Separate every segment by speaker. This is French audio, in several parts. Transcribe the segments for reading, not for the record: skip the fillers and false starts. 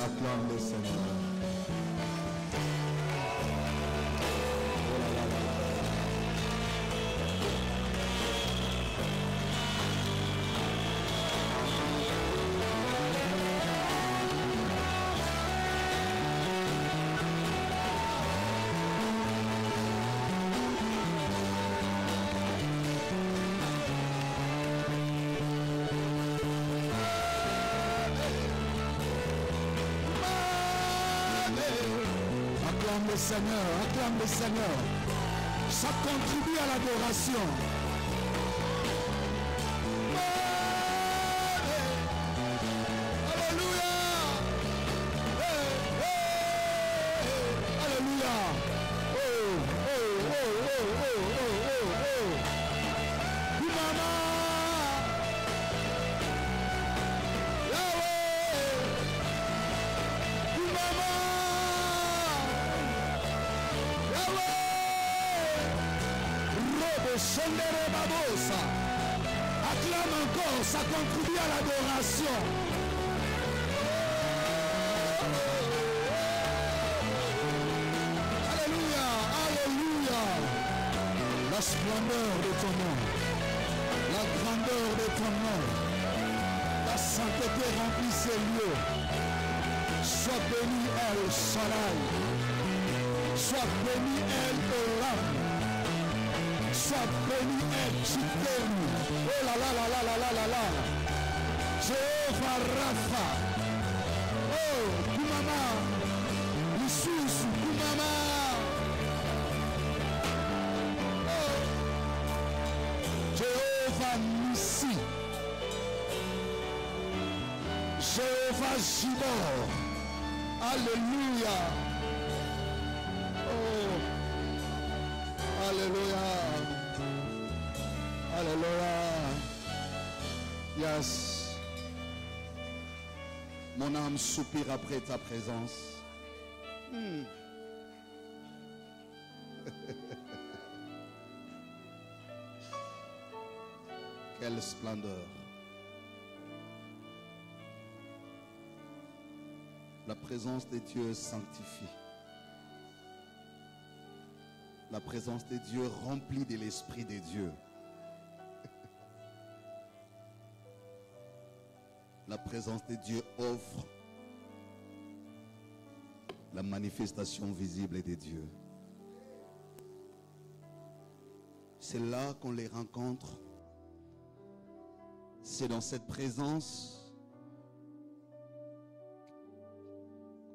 Speaker 1: Acclame le Seigneur. Acclame le Seigneur, acclame le Seigneur. Ça contribue à l'adoration. Alléluia. Alléluia. Oh, oh, oh, oh, oh, oh, oh, oh. Maman. Acclame encore, ça contribue à l'adoration. Alléluia, alléluia. La splendeur de ton nom, la grandeur de ton nom, la sainteté remplit ces lieux. Sois béni El Shaddai, sois béni El Olam. Sois béni et Chikenu. Oh là là là là là là là là. Jéhovah Rapha. Oh, Kumama. Isusu, Kumama. Oh. Jéhovah Nissi. Jéhovah Jibor. Alléluia. Oh. Alléluia. Alléluia. Yes. Mon âme soupire après ta présence. Quelle splendeur. La présence de Dieu sanctifie. La présence de Dieu remplie de l'Esprit de Dieu. La présence de Dieu offre la manifestation visible de Dieu. C'est là qu'on les rencontre. C'est dans cette présence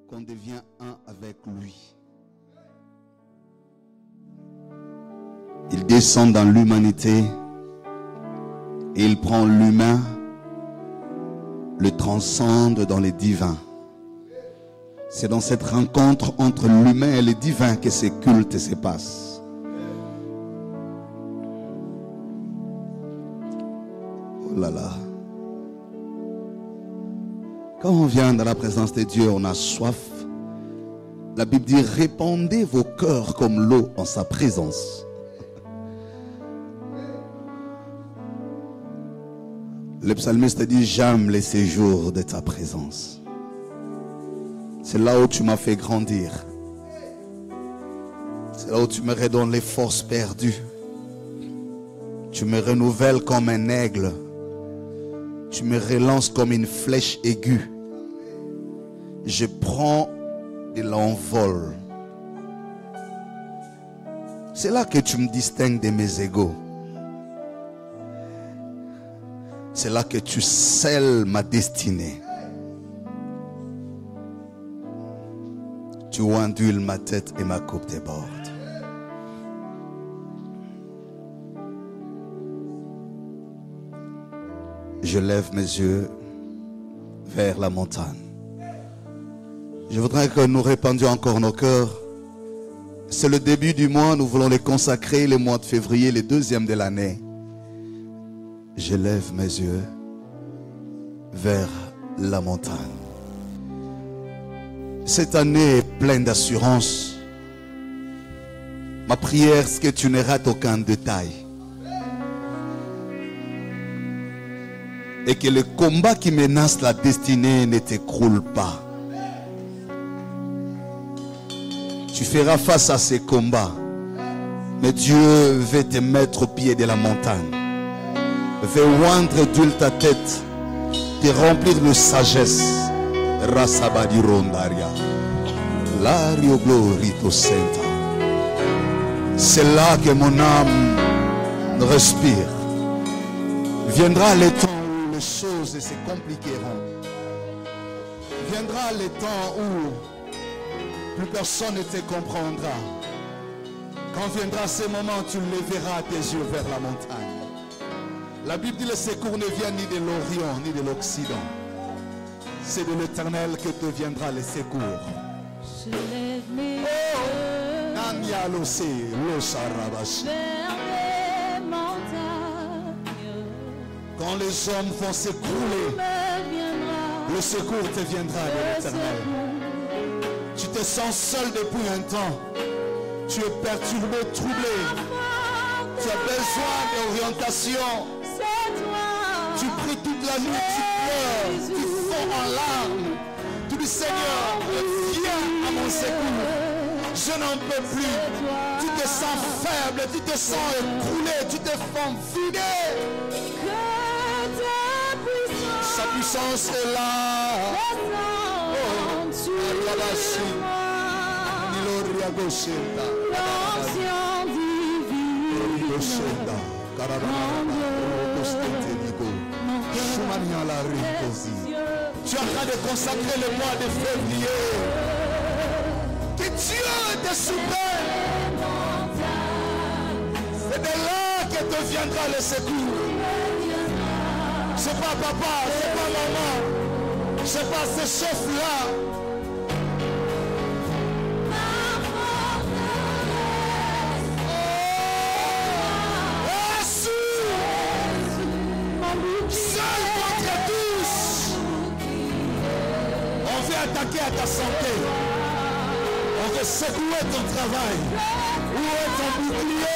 Speaker 1: qu'on devient un avec lui. Il descend dans l'humanité et il prend l'humain, le transcende dans les divins. C'est dans cette rencontre entre l'humain et le divin que ces cultes se passent. Oh là là. Quand on vient dans la présence de Dieu, on a soif. La Bible dit, répandez vos cœurs comme l'eau en sa présence. Le psalmiste dit, j'aime les séjours de ta présence. C'est là où tu m'as fait grandir. C'est là où tu me redonnes les forces perdues. Tu me renouvelles comme un aigle. Tu me relances comme une flèche aiguë. Je prends de l'envol. C'est là que tu me distingues de mes égaux. C'est là que tu scelles ma destinée. Tu ondules ma tête et ma coupe déborde. Je lève mes yeux vers la montagne. Je voudrais que nous répandions encore nos cœurs. C'est le début du mois, nous voulons les consacrer, le mois de février, le deuxième de l'année. Je lève mes yeux vers la montagne. Cette année est pleine d'assurance. Ma prière, c'est que tu ne rates aucun détail. Et que le combat qui menace la destinée ne t'écroule pas. Tu feras face à ces combats. Mais Dieu veut te mettre au pied de la montagne. Veut oindre d'huile ta tête. Te remplir de sagesse. Rasabadi rondaria. Lario glorito senta. C'est là que mon âme respire. Viendra le temps où les choses se compliqueront. Viendra le temps où plus personne ne te comprendra. Quand viendra ce moment, tu lèveras tes yeux vers la montagne. La Bible dit que le secours ne vient ni de l'Orient ni de l'Occident. C'est de l'Éternel que te viendra le secours.
Speaker 2: Je lève mes yeux vers les montagnes.
Speaker 1: Quand les hommes vont s'écrouler, le secours te viendra de l'Éternel. Tu te sens seul depuis un temps. Tu es perturbé, troublé. Tu as besoin d'orientation. Tu pries toute la nuit, tu pleures, tu fonds en larmes. Tu dis Seigneur, viens à mon secours. Je n'en peux plus. Tu te sens faible, tu te sens écroulé, tu te sens vidé. Sa puissance est là. Tu es en train de consacrer le mois de février. Que Dieu te soutienne. C'est de là que te viendra le secours. C'est pas papa, c'est pas maman, c'est pas ce chef-là. Seul contre tous. On vient attaquer à ta santé. On veut secouer ton travail. Où est ton bouclier?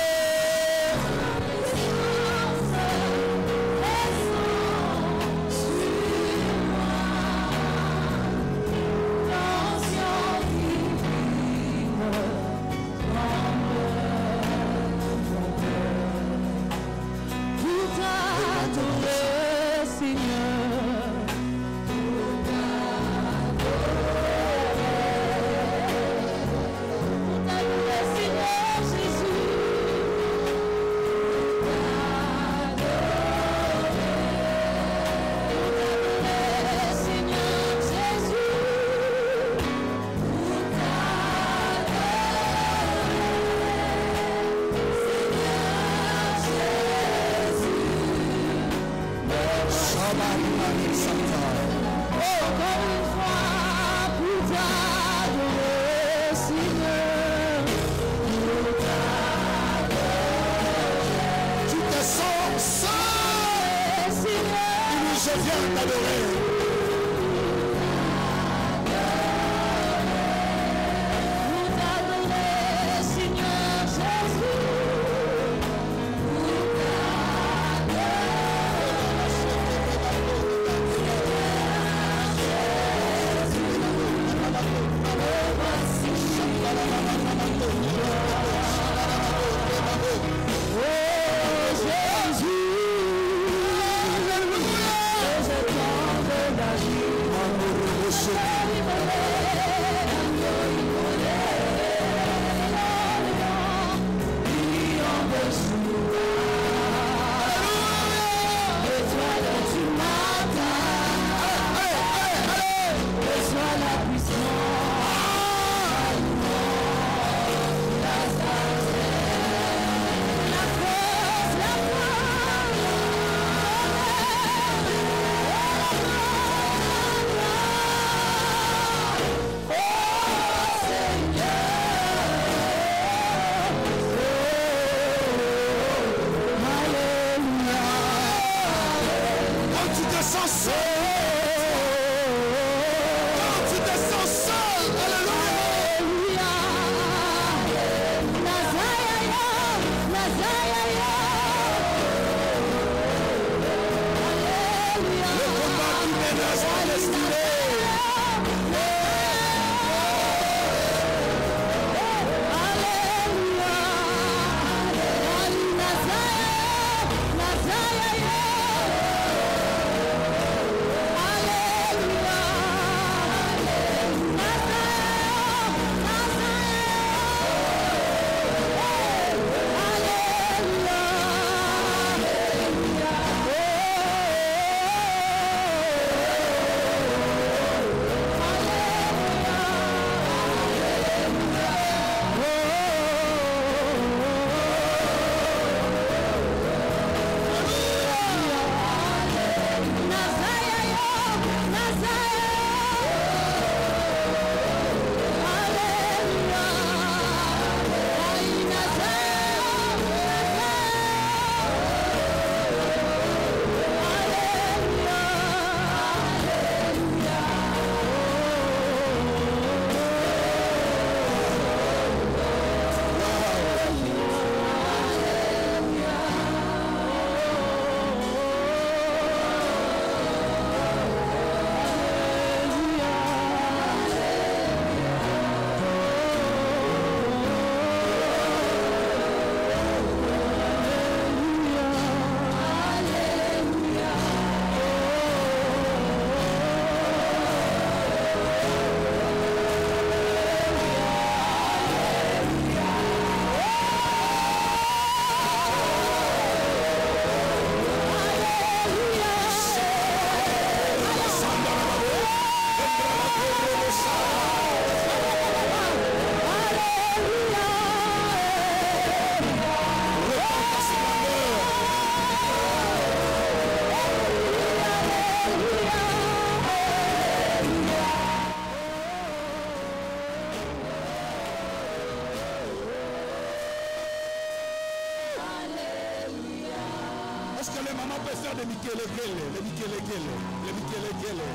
Speaker 1: Est-ce que les mamans peuvent faire des Mikelekele? Les Mikelekele. Les Mikelekele.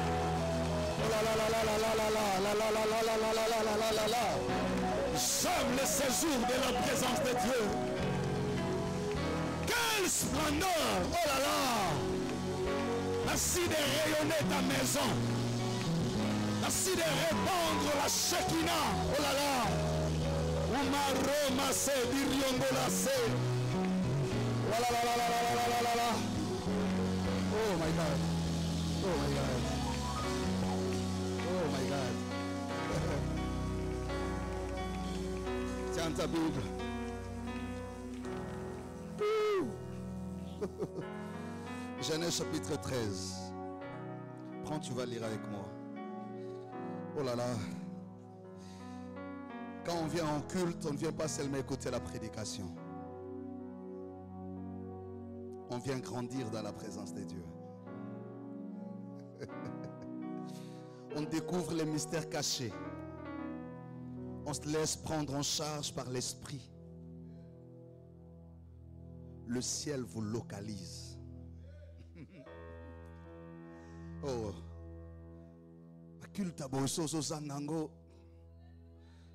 Speaker 1: Oh là là là là là là là là là là là là là là là là là là. J'aime le séjour de la présence de Dieu. Quelle splendeur! Oh là là! Merci de rayonner ta maison. Merci de répandre la Shekinah. Oh là là! Umaroma se diriongola se. Oh là là là là là là là là là. Oh my God. Oh my God. Oh my God. Tiens ta Bible. Genèse chapitre 13. Prends, tu vas lire avec moi. Oh là là. Quand on vient en culte, on ne vient pas seulement écouter la prédication. On vient grandir dans la présence de Dieu. On découvre les mystères cachés. On se laisse prendre en charge par l'Esprit. Le ciel vous localise. Oh.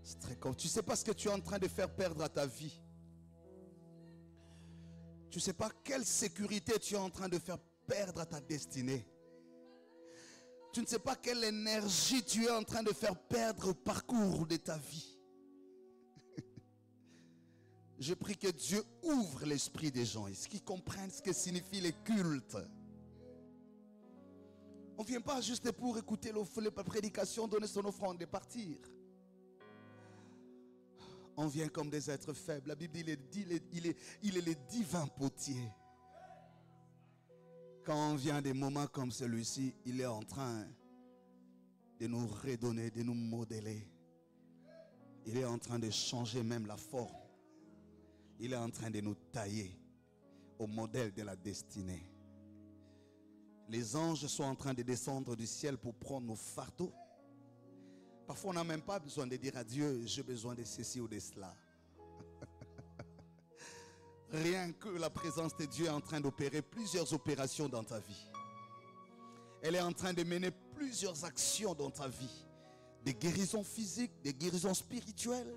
Speaker 1: C'est très con. Tu ne sais pas ce que tu es en train de faire perdre à ta vie. Tu ne sais pas quelle sécurité tu es en train de faire perdre à ta destinée. Tu ne sais pas quelle énergie tu es en train de faire perdre au parcours de ta vie. Je prie que Dieu ouvre l'esprit des gens et qu'ils comprennent ce que signifient les cultes. On ne vient pas juste pour écouter la prédication, donner son offrande et partir. On vient comme des êtres faibles. La Bible dit il est le divin potier. Quand on vient des moments comme celui-ci, il est en train de nous redonner, de nous modeler. Il est en train de changer même la forme. Il est en train de nous tailler au modèle de la destinée. Les anges sont en train de descendre du ciel pour prendre nos fardeaux. Parfois, on n'a même pas besoin de dire à Dieu, j'ai besoin de ceci ou de cela. Rien que la présence de Dieu est en train d'opérer plusieurs opérations dans ta vie. Elle est en train de mener plusieurs actions dans ta vie. Des guérisons physiques, des guérisons spirituelles.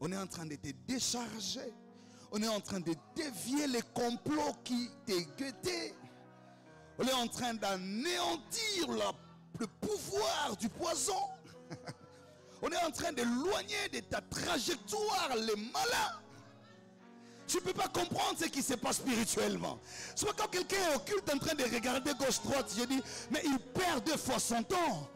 Speaker 1: On est en train de te décharger. On est en train de dévier les complots qui t'ont guetté. On est en train d'anéantir le pouvoir du poison. On est en train d'éloigner de ta trajectoire les malins. Tu ne peux pas comprendre ce qui se passe spirituellement. C'est pas quand quelqu'un est au culte en train de regarder gauche-droite, je dis, mais il perd 2 fois son temps.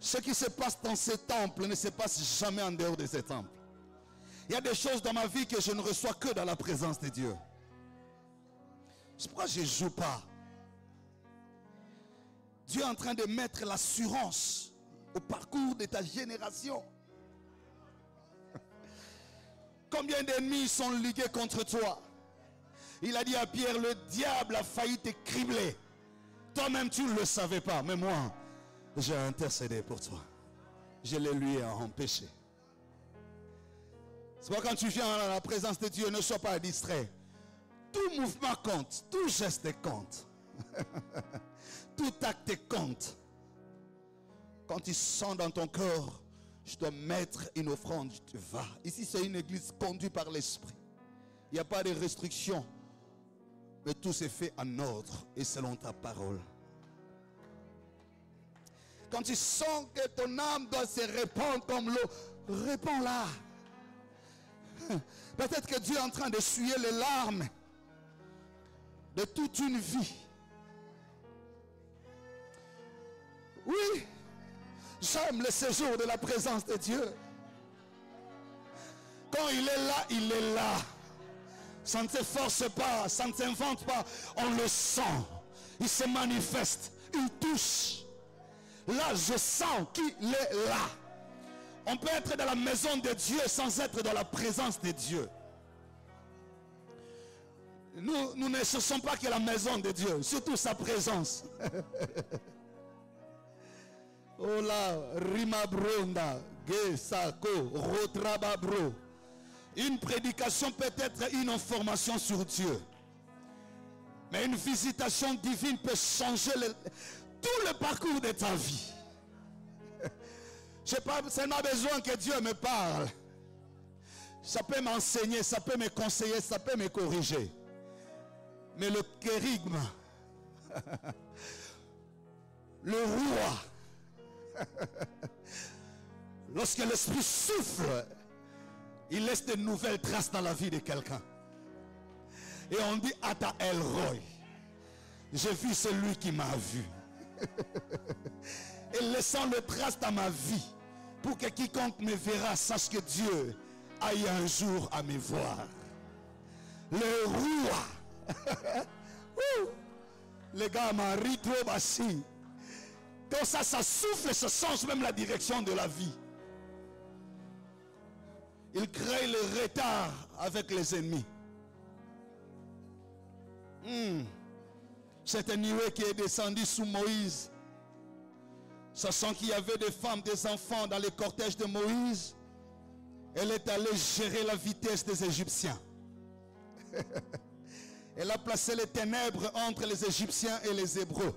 Speaker 1: Ce qui se passe dans ces temples ne se passe jamais en dehors de ces temples. Il y a des choses dans ma vie que je ne reçois que dans la présence de Dieu. C'est pourquoi je ne joue pas. Dieu est en train de mettre l'assurance au parcours de ta génération. Combien d'ennemis sont ligués contre toi? Il a dit à Pierre, le diable a failli te cribler. Toi-même tu ne le savais pas, mais moi j'ai intercédé pour toi. Je l'ai lui empêché. C'est pourquoi quand tu viens à la présence de Dieu, ne sois pas distrait. Tout mouvement compte, tout geste compte. Tout acte compte. Quand tu sens dans ton cœur, je dois mettre une offrande, tu vas. Ici c'est une église conduite par l'esprit. Il n'y a pas de restrictions. Mais tout s'est fait en ordre et selon ta parole. Quand tu sens que ton âme doit se répandre comme l'eau, répands-la. Peut-être que Dieu est en train d'essuyer les larmes de toute une vie. Oui, j'aime le séjour de la présence de Dieu. Quand il est là, il est là. Ça ne se force pas, ça ne s'invente pas. On le sent. Il se manifeste. Il touche. Là, je sens qu'il est là. On peut être dans la maison de Dieu sans être dans la présence de Dieu. Nous ne cherchons pas que la maison de Dieu, surtout sa présence. Oh là, Rimabronda, Gesako, Rotrababro. Une prédication peut être une information sur Dieu. Mais une visitation divine peut changer tout le parcours de ta vie. Je n'ai pas seulement besoin que Dieu me parle. Ça peut m'enseigner, ça peut me conseiller, ça peut me corriger. Mais le kérigme, le roi, lorsque l'Esprit souffle, il laisse de nouvelles traces dans la vie de quelqu'un. Et on dit Ata El Roy. J'ai vu celui qui m'a vu. Et laissant le trace dans ma vie, pour que quiconque me verra sache que Dieu aille un jour à me voir. Le roi. Les gars, Marie trop bassi. Quand ça souffle, ça change même la direction de la vie. Il crée le retard avec les ennemis. C'est un nuée qui est descendu sous Moïse. Sachant qu'il y avait des femmes, des enfants dans les cortèges de Moïse. Elle est allée gérer la vitesse des Égyptiens. Elle a placé les ténèbres entre les Égyptiens et les Hébreux.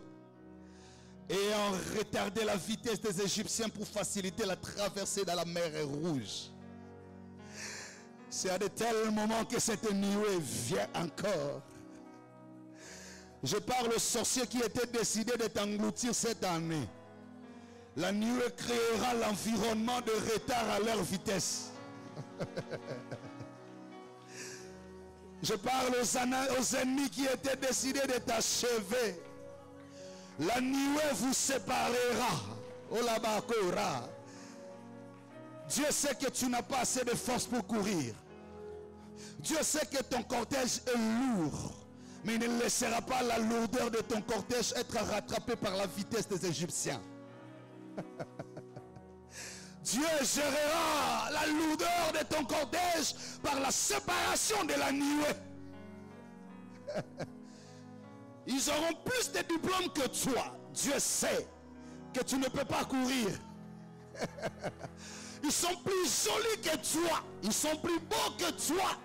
Speaker 1: Et a retardé la vitesse des Égyptiens pour faciliter la traversée dans la mer Rouge. C'est à de tels moments que cette nuée vient encore. Je parle aux sorciers qui étaient décidés de t'engloutir cette année. La nuée créera l'environnement de retard à leur vitesse. Je parle aux ennemis qui étaient décidés de t'achever. La nuée vous séparera. Olabakora. Dieu sait que tu n'as pas assez de force pour courir. Dieu sait que ton cortège est lourd. Mais il ne laissera pas la lourdeur de ton cortège être rattrapée par la vitesse des Égyptiens. Dieu gérera la lourdeur de ton cortège par la séparation de la nuée. Ils auront plus de diplômes que toi. Dieu sait que tu ne peux pas courir. Ils sont plus jolis que toi. Ils sont plus beaux que toi.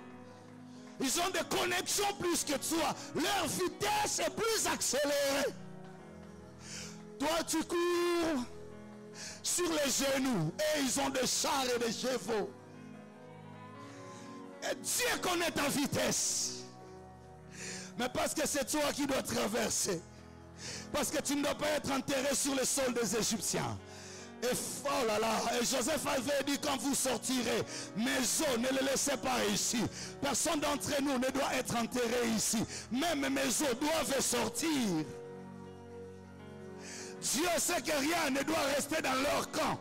Speaker 1: Ils ont des connexions plus que toi. Leur vitesse est plus accélérée. Toi, tu cours sur les genoux. Et ils ont des chars et des chevaux. Et Dieu connaît ta vitesse. Mais parce que c'est toi qui dois traverser. Parce que tu ne dois pas être enterré sur le sol des Égyptiens. Et oh là là, et Joseph avait dit quand vous sortirez, mes os, ne les laissez pas ici. Personne d'entre nous ne doit être enterré ici. Même mes os doivent sortir. Dieu sait que rien ne doit rester dans leur camp.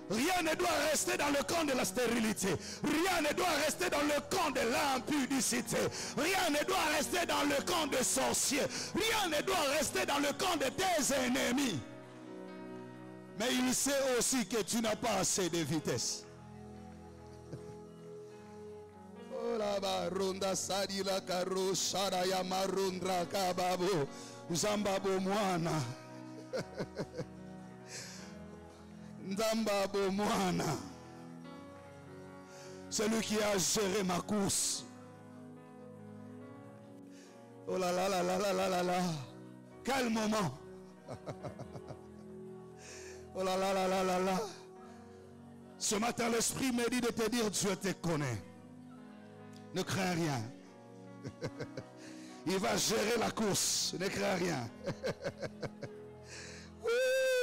Speaker 1: Rien ne doit rester dans le camp de la stérilité. Rien ne doit rester dans le camp de l'impudicité. Rien ne doit rester dans le camp des sorciers. Rien ne doit rester dans le camp de tes ennemis. Mais il sait aussi que tu n'as pas assez de vitesse. Oh là-bas, Ronda Sadila Karo Sharaya Marundra Kababo Zambabo Moana. Ndambabo Moana. Celui qui a géré ma course. Oh là là là là là là là là. Quel moment. Oh là là là là là là. Ce matin, l'Esprit me dit de te dire, Dieu te connaît. Ne crains rien. Il va gérer la course. Ne crains rien.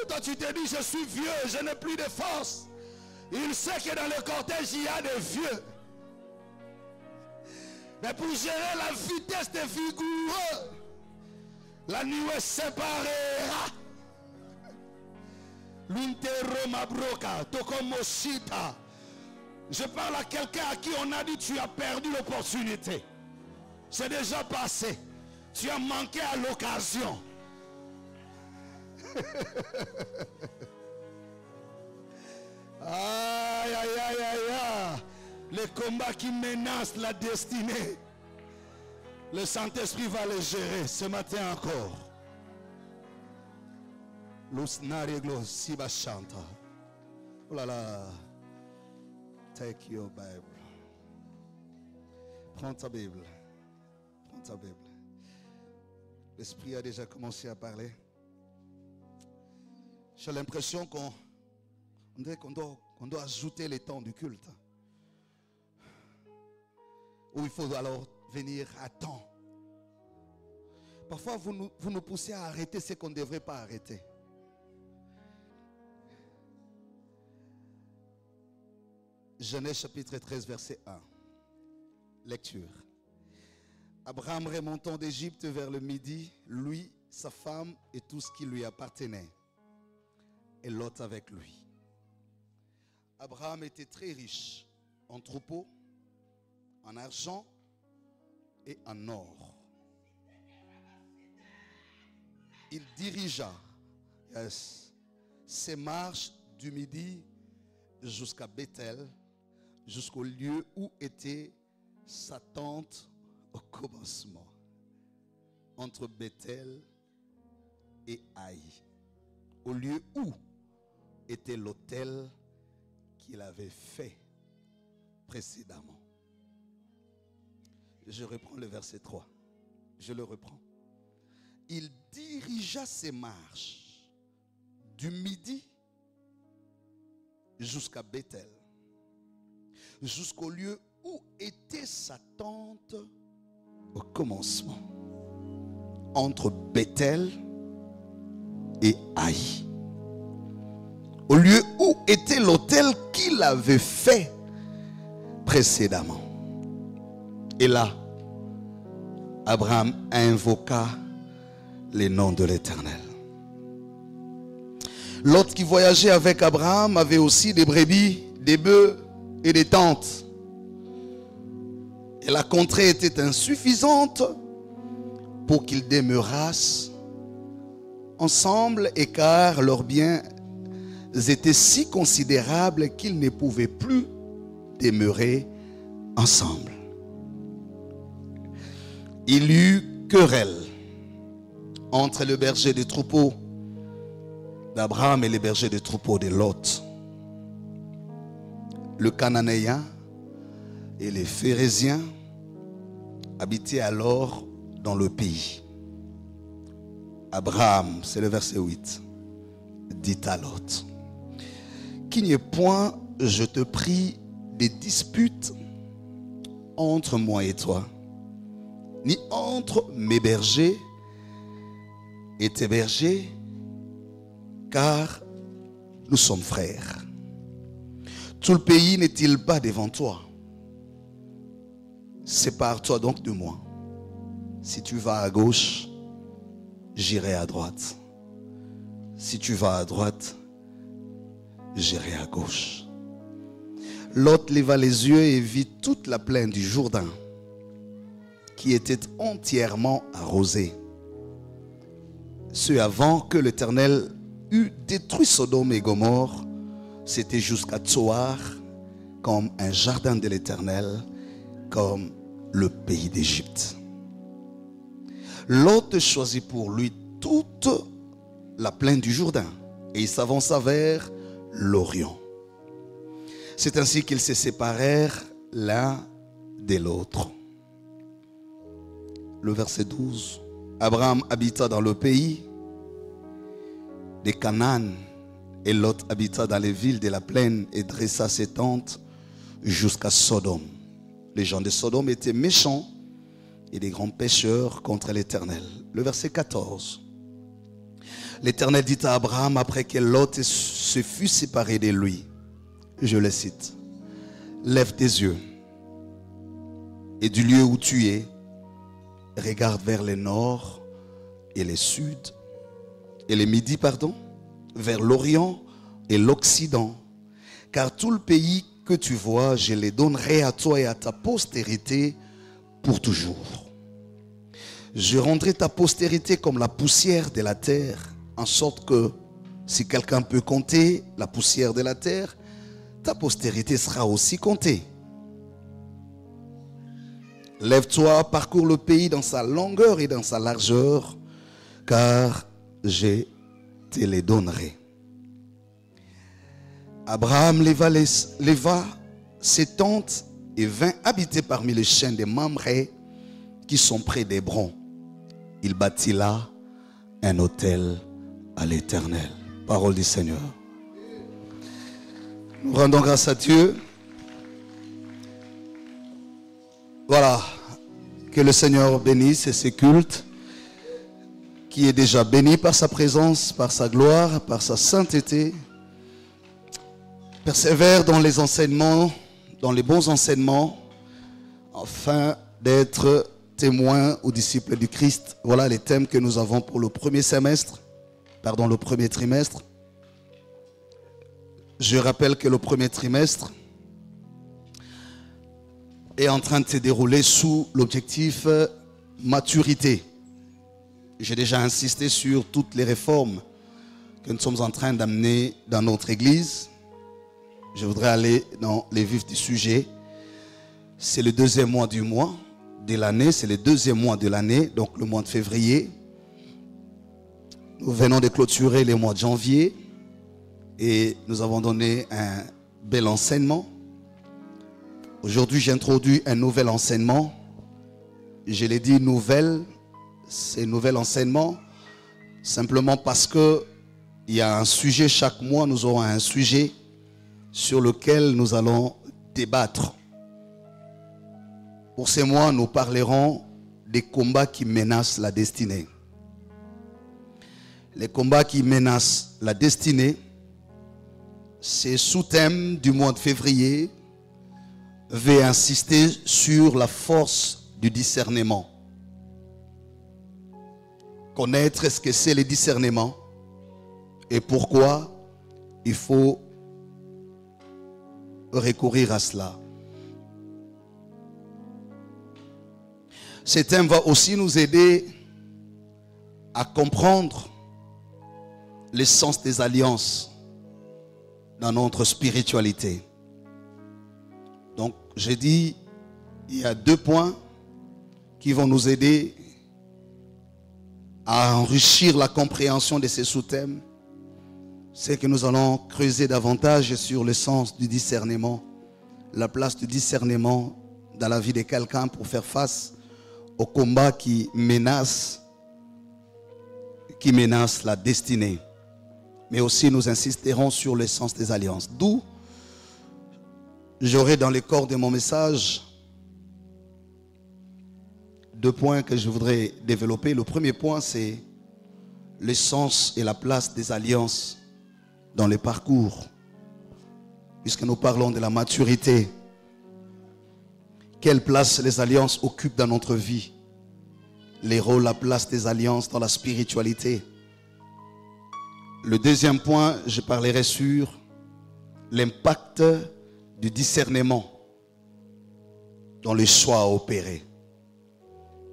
Speaker 1: Toi, tu te dis, je suis vieux, je n'ai plus de force. Il sait que dans le cortège, il y a des vieux. Mais pour gérer la vitesse des vigoureux, la nuée séparera. L'intero mabroka, tokomoshita. Je parle à quelqu'un à qui on a dit tu as perdu l'opportunité. C'est déjà passé. Tu as manqué à l'occasion. Aïe aïe aïe aïe aïe. Les combats qui menacent la destinée, le Saint-Esprit va les gérer ce matin encore. Oh là là. Take your Bible. Prends ta Bible. Prends ta Bible. L'Esprit a déjà commencé à parler. J'ai l'impression qu'on doit ajouter les temps du culte. Où il faut alors venir à temps. Parfois, vous nous poussez à arrêter ce qu'on ne devrait pas arrêter. Genèse chapitre 13, verset 1. Lecture. Abraham remontant d'Égypte vers le midi, lui, sa femme et tout ce qui lui appartenait. Et Lot avec lui. Abraham était très riche en troupeaux, en argent et en or. Il dirigea ses marches du midi jusqu'à Bethel, jusqu'au lieu où était sa tente au commencement, entre Bethel et Haï, au lieu où était l'autel qu'il avait fait précédemment. Je reprends le verset 3. Je le reprends. Il dirigea ses marches du midi jusqu'à Bethel, jusqu'au lieu où était sa tente au commencement, entre Bethel et Haï, au lieu où était l'autel qu'il avait fait précédemment. Et là, Abraham invoqua les noms de l'Éternel. Lot qui voyageait avec Abraham avait aussi des brebis, des bœufs et des tentes. Et la contrée était insuffisante pour qu'ils demeurassent ensemble, et car leurs biens étaient si considérables qu'ils ne pouvaient plus demeurer ensemble. Il y eut querelle entre le berger des troupeaux d'Abraham et les bergers des troupeaux de Lot. Le Cananéen et les Phéréziens habitaient alors dans le pays. Abraham, c'est le verset 8, dit à Lot: qu'il n'y ait point, je te prie, des disputes entre moi et toi, ni entre mes bergers et tes bergers, car nous sommes frères. Tout le pays n'est-il pas devant toi? Sépare-toi donc de moi. Si tu vas à gauche, j'irai à droite. Si tu vas à droite, j'irai à gauche. Lot leva les yeux et vit toute la plaine du Jourdain, qui était entièrement arrosée. Ce avant que l'Éternel eût détruit Sodome et Gomorrhe, c'était jusqu'à Tsoar, comme un jardin de l'Éternel, comme le pays d'Égypte. Lot choisit pour lui toute la plaine du Jourdain, et il s'avança vers l'Orient. C'est ainsi qu'ils se séparèrent l'un de l'autre. Le verset 12. Abraham habita dans le pays de Canaan, et Lot habita dans les villes de la plaine et dressa ses tentes jusqu'à Sodome. Les gens de Sodome étaient méchants et des grands pécheurs contre l'Éternel. Le verset 14. L'Éternel dit à Abraham après que Lot se fut séparé de lui, je le cite: lève tes yeux et du lieu où tu es, regarde vers le nord et le sud, et le midi, vers l'Orient et l'Occident, car tout le pays que tu vois, je le donnerai à toi et à ta postérité pour toujours. Je rendrai ta postérité comme la poussière de la terre, en sorte que si quelqu'un peut compter la poussière de la terre, ta postérité sera aussi comptée. Lève-toi, parcours le pays dans sa longueur et dans sa largeur, car je te les donnerai. Abraham leva ses tentes et vint habiter parmi les chaînes des Mamré qui sont près d'Hébron. Il bâtit là un autel à l'Éternel. Parole du Seigneur. Nous rendons grâce à Dieu. Voilà. Que le Seigneur bénisse ces cultes qui est déjà béni par sa présence, par sa gloire, par sa sainteté. Persévère dans les enseignements, dans les bons enseignements, afin d'être témoin ou disciple du Christ. Voilà les thèmes que nous avons pour le premier trimestre. Je rappelle que le premier trimestre est en train de se dérouler sous l'objectif maturité. J'ai déjà insisté sur toutes les réformes que nous sommes en train d'amener dans notre Église. Je voudrais aller dans les vifs du sujet. C'est le deuxième mois de l'année, c'est le deuxième mois de l'année, donc le mois de février. Nous venons de clôturer les mois de janvier et nous avons donné un bel enseignement. Aujourd'hui, j'introduis un nouvel enseignement. Je l'ai dit nouvelle, c'est nouvel enseignement, simplement parce qu'il y a un sujet, chaque mois nous aurons un sujet sur lequel nous allons débattre. Pour ces mois, nous parlerons des combats qui menacent la destinée. Les combats qui menacent la destinée, c'est sous-thème du mois de février, veut insister sur la force du discernement. Connaître ce que c'est le discernement et pourquoi il faut recourir à cela. Ce thème va aussi nous aider à comprendre l'essence des alliances dans notre spiritualité. Donc, j'ai dit, il y a 2 points qui vont nous aider à enrichir la compréhension de ces sous-thèmes. C'est que nous allons creuser davantage sur le sens du discernement, la place du discernement dans la vie de quelqu'un pour faire face aux combats qui menacent la destinée. Mais aussi nous insisterons sur le sens des alliances. D'où j'aurai dans le corps de mon message 2 points que je voudrais développer. Le premier point, c'est le sens et la place des alliances dans les parcours. Puisque nous parlons de la maturité. Quelle place les alliances occupent dans notre vie? Les rôles, la place des alliances dans la spiritualité. Le deuxième point, je parlerai sur l'impact du discernement dans les choix à opérer.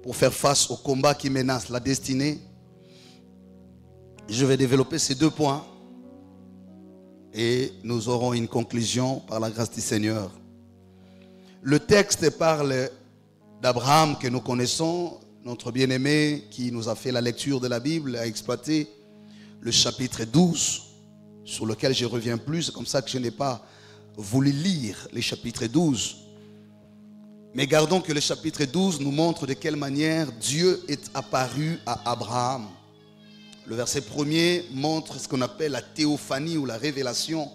Speaker 1: Pour faire face aux combats qui menacent la destinée, je vais développer ces 2 points et nous aurons une conclusion par la grâce du Seigneur. Le texte parle d'Abraham que nous connaissons, notre bien-aimé qui nous a fait la lecture de la Bible, a exploité le chapitre 12, sur lequel je reviens plus. C'est comme ça que je n'ai pas voulu lire les chapitres 12. Mais gardons que le chapitre 12 nous montre de quelle manière Dieu est apparu à Abraham. Le verset 1er montre ce qu'on appelle la théophanie ou la révélation.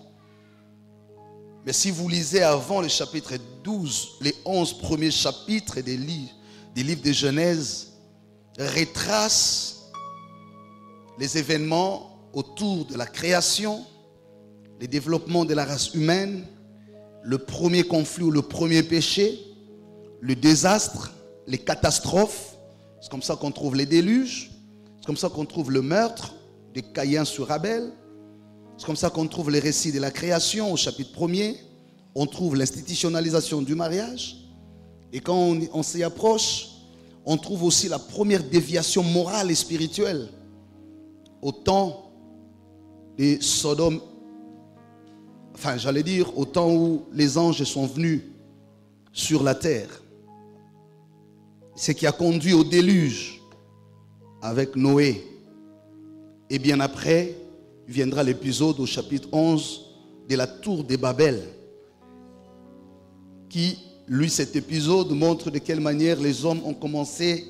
Speaker 1: Mais si vous lisez avant le chapitre 12, les 11 premiers chapitres des livres de Genèse retracent les événements autour de la création, le développement de la race humaine, le premier conflit ou le premier péché, le désastre, les catastrophes. C'est comme ça qu'on trouve les déluges. C'est comme ça qu'on trouve le meurtre de Caïn sur Abel. C'est comme ça qu'on trouve les récits de la création au chapitre 1er. On trouve l'institutionnalisation du mariage. Et quand on s'y approche, on trouve aussi la première déviation morale et spirituelle au temps de Sodome. Enfin, j'allais dire au temps où les anges sont venus sur la terre. Ce qui a conduit au déluge avec Noé. Et bien après, viendra l'épisode au chapitre 11 de la tour de Babel, qui Lui, cet épisode montre de quelle manière les hommes ont commencé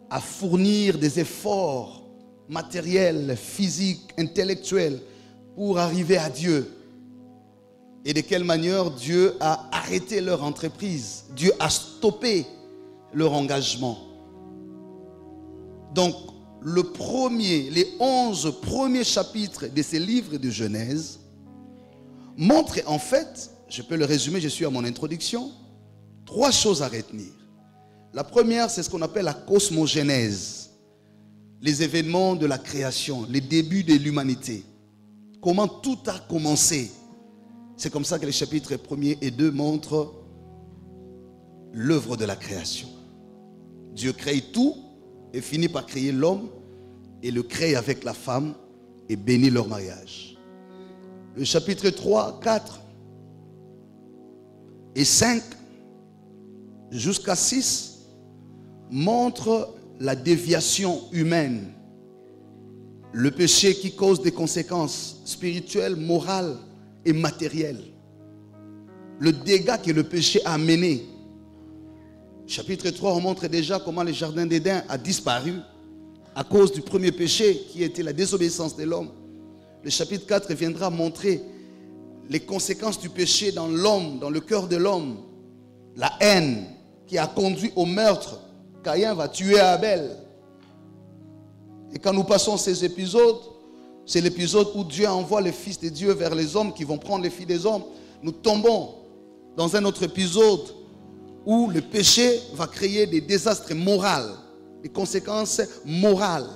Speaker 1: à fournir des efforts matériels, physiques, intellectuels pour arriver à Dieu. Et de quelle manière Dieu a arrêté leur entreprise. Dieu a stoppé leur engagement. Donc, les 11 premiers chapitres de ces livres de Genèse montrent en fait, je peux le résumer, je suis à mon introduction, 3 choses à retenir. La première, c'est ce qu'on appelle la cosmogénèse, les événements de la création, les débuts de l'humanité. Comment tout a commencé. C'est comme ça que les chapitres 1er et 2 montrent l'œuvre de la création. Dieu crée tout et finit par créer l'homme et le crée avec la femme et bénit leur mariage. Le chapitre 3, 4 et 5 jusqu'à 6 montrent la déviation humaine, le péché qui cause des conséquences spirituelles, morales et matérielles, le dégât que le péché a amené. Chapitre 3, on montre déjà comment le jardin d'Éden a disparu à cause du premier péché qui était la désobéissance de l'homme. Le chapitre 4 viendra montrer les conséquences du péché dans l'homme, dans le cœur de l'homme. La haine qui a conduit au meurtre. Caïn va tuer Abel. Et quand nous passons ces épisodes, c'est l'épisode où Dieu envoie le Fils de Dieu vers les hommes qui vont prendre les filles des hommes. Nous tombons dans un autre épisode où le péché va créer des désastres moraux, des conséquences morales.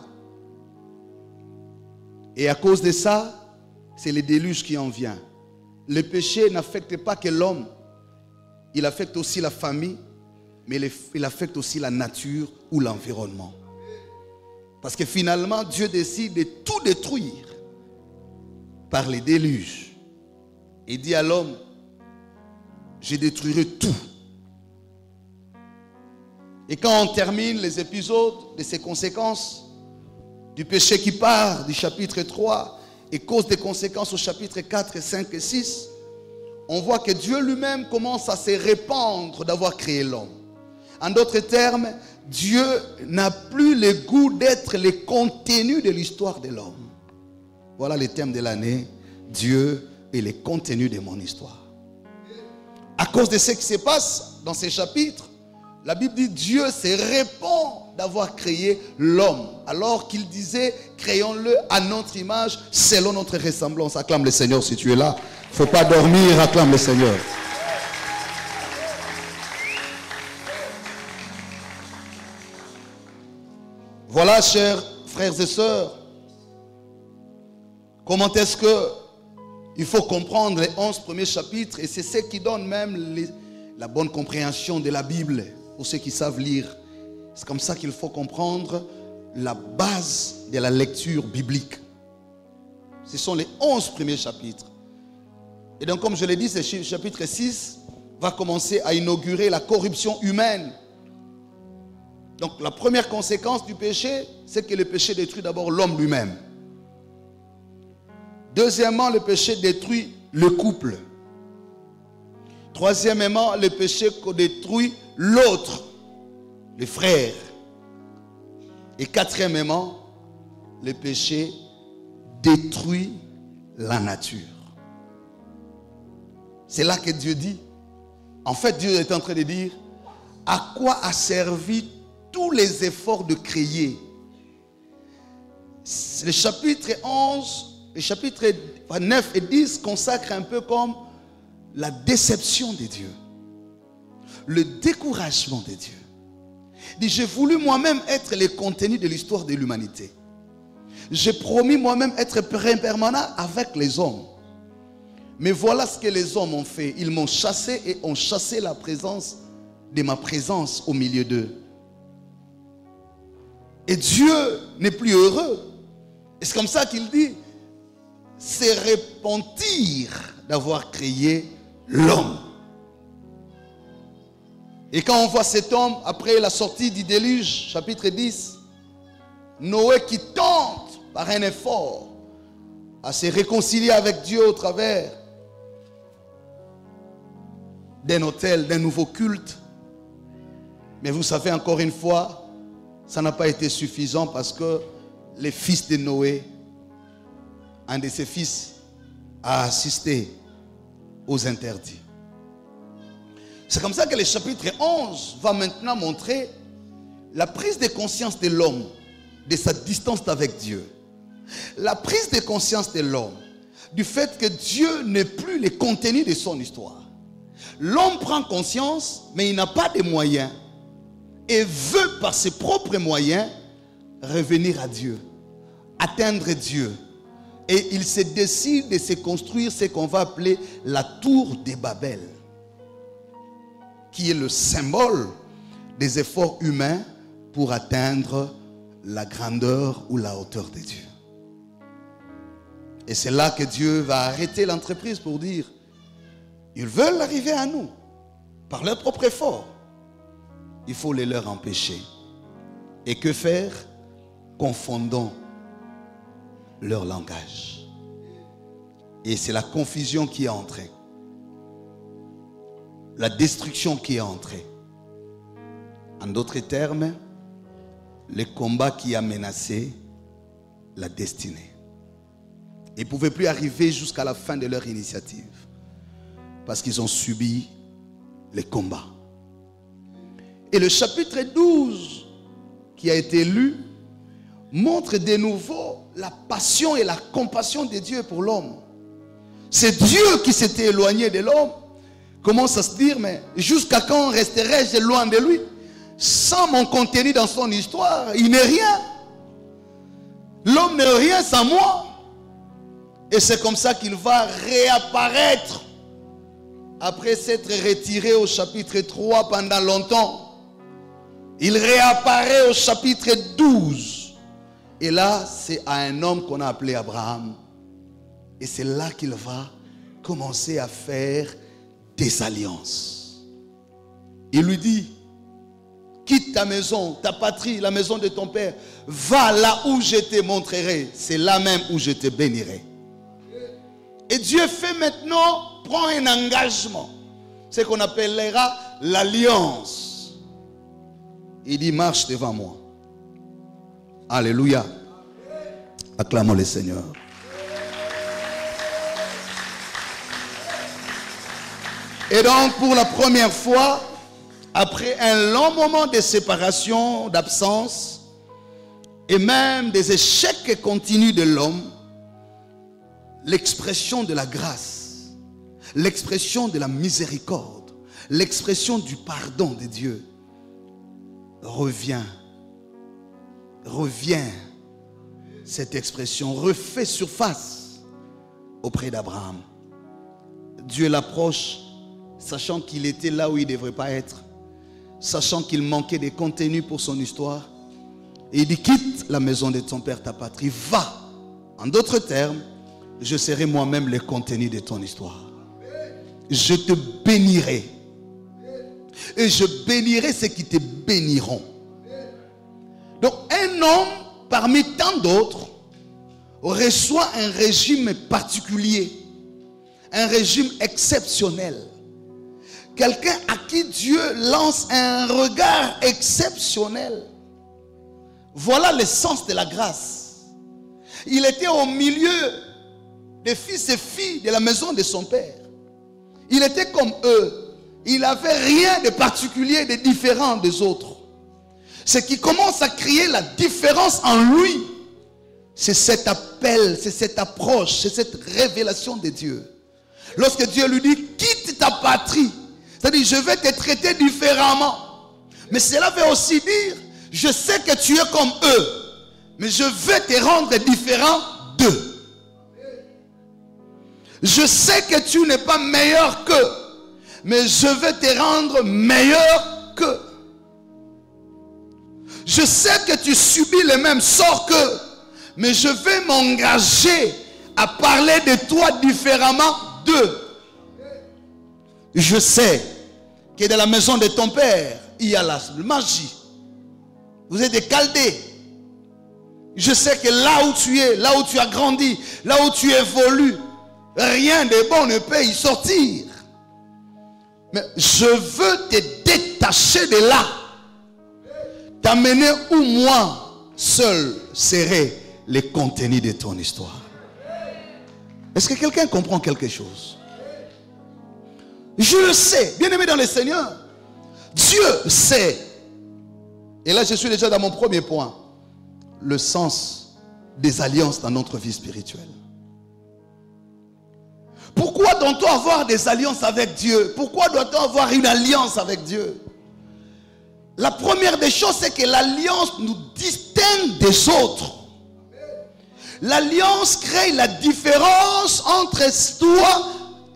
Speaker 1: Et à cause de ça, c'est le déluge qui en vient. Le péché n'affecte pas que l'homme, il affecte aussi la famille, mais il affecte aussi la nature ou l'environnement. Parce que finalement, Dieu décide de tout détruire par les déluges. Il dit à l'homme, je détruirai tout. Et quand on termine les épisodes de ces conséquences du péché qui part du chapitre 3 et cause des conséquences au chapitre 4, 5 et 6, on voit que Dieu lui-même commence à se répandre d'avoir créé l'homme. En d'autres termes, Dieu n'a plus le goût d'être le contenu de l'histoire de l'homme. Voilà le thème de l'année. Dieu est le contenu de mon histoire. À cause de ce qui se passe dans ces chapitres, la Bible dit Dieu se répand d'avoir créé l'homme. Alors qu'il disait, créons-le à notre image, selon notre ressemblance. Acclame le Seigneur si tu es là. Il ne faut pas dormir, acclame le Seigneur. Voilà, chers frères et sœurs, comment est-ce que il faut comprendre les 11 premiers chapitres, et c'est ce qui donne même la bonne compréhension de la Bible, pour ceux qui savent lire. C'est comme ça qu'il faut comprendre la base de la lecture biblique. Ce sont les 11 premiers chapitres. Et donc, comme je l'ai dit, ce chapitre 6 va commencer à inaugurer la corruption humaine. Donc la première conséquence du péché, c'est que le péché détruit d'abord l'homme lui-même. Deuxièmement, le péché détruit le couple. Troisièmement, le péché détruit l'autre, les frères. Et quatrièmement, le péché détruit la nature. C'est là que Dieu dit, en fait Dieu est en train de dire, à quoi a servi tous les efforts de créer. Le chapitre 11, les chapitres 9 et 10 consacrent un peu comme la déception de Dieu, le découragement de Dieu. Il dit, j'ai voulu moi-même être le contenu de l'histoire de l'humanité. J'ai promis moi-même être permanent avec les hommes. Mais voilà ce que les hommes ont fait. Ils m'ont chassé et ont chassé la présence de ma présence au milieu d'eux. Et Dieu n'est plus heureux. Et c'est comme ça qu'il dit, c'est repentir d'avoir créé l'homme. Et quand on voit cet homme, après la sortie du déluge, chapitre 10, Noé qui tente par un effort à se réconcilier avec Dieu au travers d'un hôtel, d'un nouveau culte. Mais vous savez, encore une fois, ça n'a pas été suffisant parce que les fils de Noé, un de ses fils, a assisté aux interdits. C'est comme ça que le chapitre 11 va maintenant montrer la prise de conscience de l'homme, de sa distance avec Dieu. La prise de conscience de l'homme, du fait que Dieu n'est plus le contenu de son histoire. L'homme prend conscience, mais il n'a pas de moyens et veut par ses propres moyens revenir à Dieu, atteindre Dieu. Et il se décide de se construire ce qu'on va appeler la tour de Babel, qui est le symbole des efforts humains pour atteindre la grandeur ou la hauteur de Dieu. Et c'est là que Dieu va arrêter l'entreprise pour dire, ils veulent arriver à nous par leur propre effort. Il faut les leur empêcher. Et que faire? Confondons leur langage. Et c'est la confusion qui est entrée. La destruction qui est entrée. En d'autres termes, le combat qui a menacé la destinée. Ils ne pouvaient plus arriver jusqu'à la fin de leur initiative parce qu'ils ont subi les combats. Et le chapitre 12 qui a été lu montre de nouveau la passion et la compassion de Dieu pour l'homme. C'est Dieu qui s'était éloigné de l'homme. Commence à se dire, mais jusqu'à quand resterai-je loin de lui? Sans mon contenu dans son histoire, il n'est rien. L'homme n'est rien sans moi. Et c'est comme ça qu'il va réapparaître après s'être retiré au chapitre 3 pendant longtemps. Il réapparaît au chapitre 12. Et là, c'est à un homme qu'on a appelé Abraham. Et c'est là qu'il va commencer à faire des alliances. Il lui dit, quitte ta maison, ta patrie, la maison de ton père. Va là où je te montrerai. C'est là même où je te bénirai. Et Dieu fait maintenant, prend un engagement. Ce qu'on appellera l'alliance. Il dit, marche devant moi. Alléluia. Acclamons le Seigneur. Et donc, pour la première fois, après un long moment de séparation, d'absence, et même des échecs continus de l'homme, l'expression de la grâce, l'expression de la miséricorde, l'expression du pardon de Dieu revient. Cette expression refait surface auprès d'Abraham. Dieu l'approche, sachant qu'il était là où il ne devrait pas être, sachant qu'il manquait de contenu pour son histoire. Et il dit, quitte la maison de ton père, ta patrie, va. En d'autres termes, je serai moi-même le contenu de ton histoire. Je te bénirai. Et je bénirai ceux qui te béniront. Donc un homme parmi tant d'autres reçoit un régime particulier. Un régime exceptionnel. Quelqu'un à qui Dieu lance un regard exceptionnel. Voilà le sens de la grâce. Il était au milieu des fils et filles de la maison de son père. Il était comme eux. Il n'avait rien de particulier, de différent des autres. Ce qui commence à créer la différence en lui, c'est cet appel, c'est cette approche, c'est cette révélation de Dieu. Lorsque Dieu lui dit, quitte ta patrie, c'est-à-dire, je vais te traiter différemment. Mais cela veut aussi dire, je sais que tu es comme eux, mais je vais te rendre différent d'eux. Je sais que tu n'es pas meilleur qu'eux, mais je vais te rendre meilleur qu'eux. Je sais que tu subis les mêmes sorts qu'eux, mais je vais m'engager à parler de toi différemment d'eux. Je sais que dans la maison de ton père, il y a la magie. Vous êtes des Chaldées. Je sais que là où tu es, là où tu as grandi, là où tu évolues, rien de bon ne peut y sortir. Mais je veux te détacher de là. T'amener où moi seul serai le contenu de ton histoire. Est-ce que quelqu'un comprend quelque chose? Je le sais, bien aimé dans le Seigneur. Dieu sait. Et là je suis déjà dans mon premier point. Le sens des alliances dans notre vie spirituelle. Pourquoi doit-on avoir des alliances avec Dieu? Pourquoi doit-on avoir une alliance avec Dieu? La première des choses, c'est que l'alliance nous distingue des autres. L'alliance crée la différence entre toi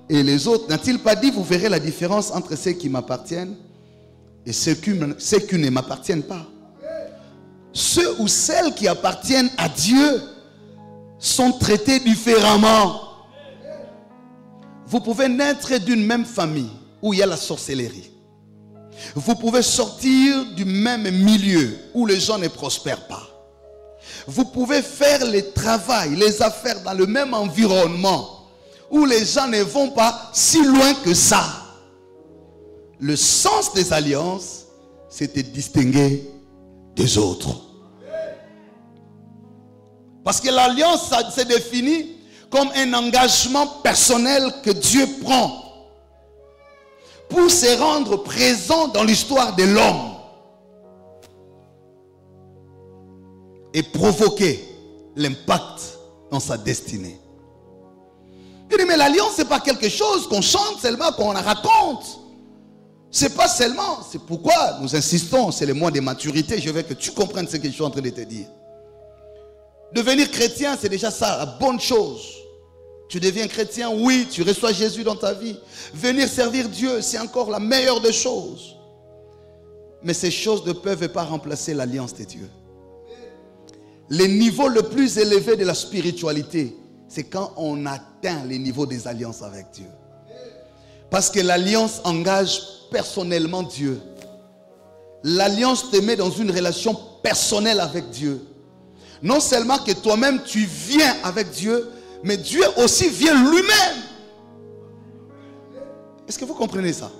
Speaker 1: et les autres. N'a-t-il pas dit, vous verrez la différence entre ceux qui m'appartiennent et ceux qui ne m'appartiennent pas? Ceux ou celles qui appartiennent à Dieu sont traités différemment. Vous pouvez naître d'une même famille où il y a la sorcellerie. Vous pouvez sortir du même milieu où les gens ne prospèrent pas. Vous pouvez faire le travail, les affaires dans le même environnement où les gens ne vont pas si loin que ça. Le sens des alliances, c'est de distinguer des autres. Parce que l'alliance, ça se définit comme un engagement personnel que Dieu prend pour se rendre présent dans l'histoire de l'homme et provoquer l'impact dans sa destinée. Mais l'alliance, ce n'est pas quelque chose qu'on chante seulement, qu'on raconte. C'est pas seulement, c'est pourquoi nous insistons, c'est le mois de maturité. Je veux que tu comprennes ce que je suis en train de te dire. Devenir chrétien, c'est déjà ça, la bonne chose. Tu deviens chrétien, oui, tu reçois Jésus dans ta vie. Venir servir Dieu, c'est encore la meilleure des choses. Mais ces choses ne peuvent pas remplacer l'alliance de Dieu. Le niveau le plus élevé de la spiritualité, c'est quand on atteint les niveaux des alliances avec Dieu. Parce que l'alliance engage personnellement Dieu. L'alliance te met dans une relation personnelle avec Dieu. Non seulement que toi-même tu viens avec Dieu, mais Dieu aussi vient lui-même. Est-ce que vous comprenez ça?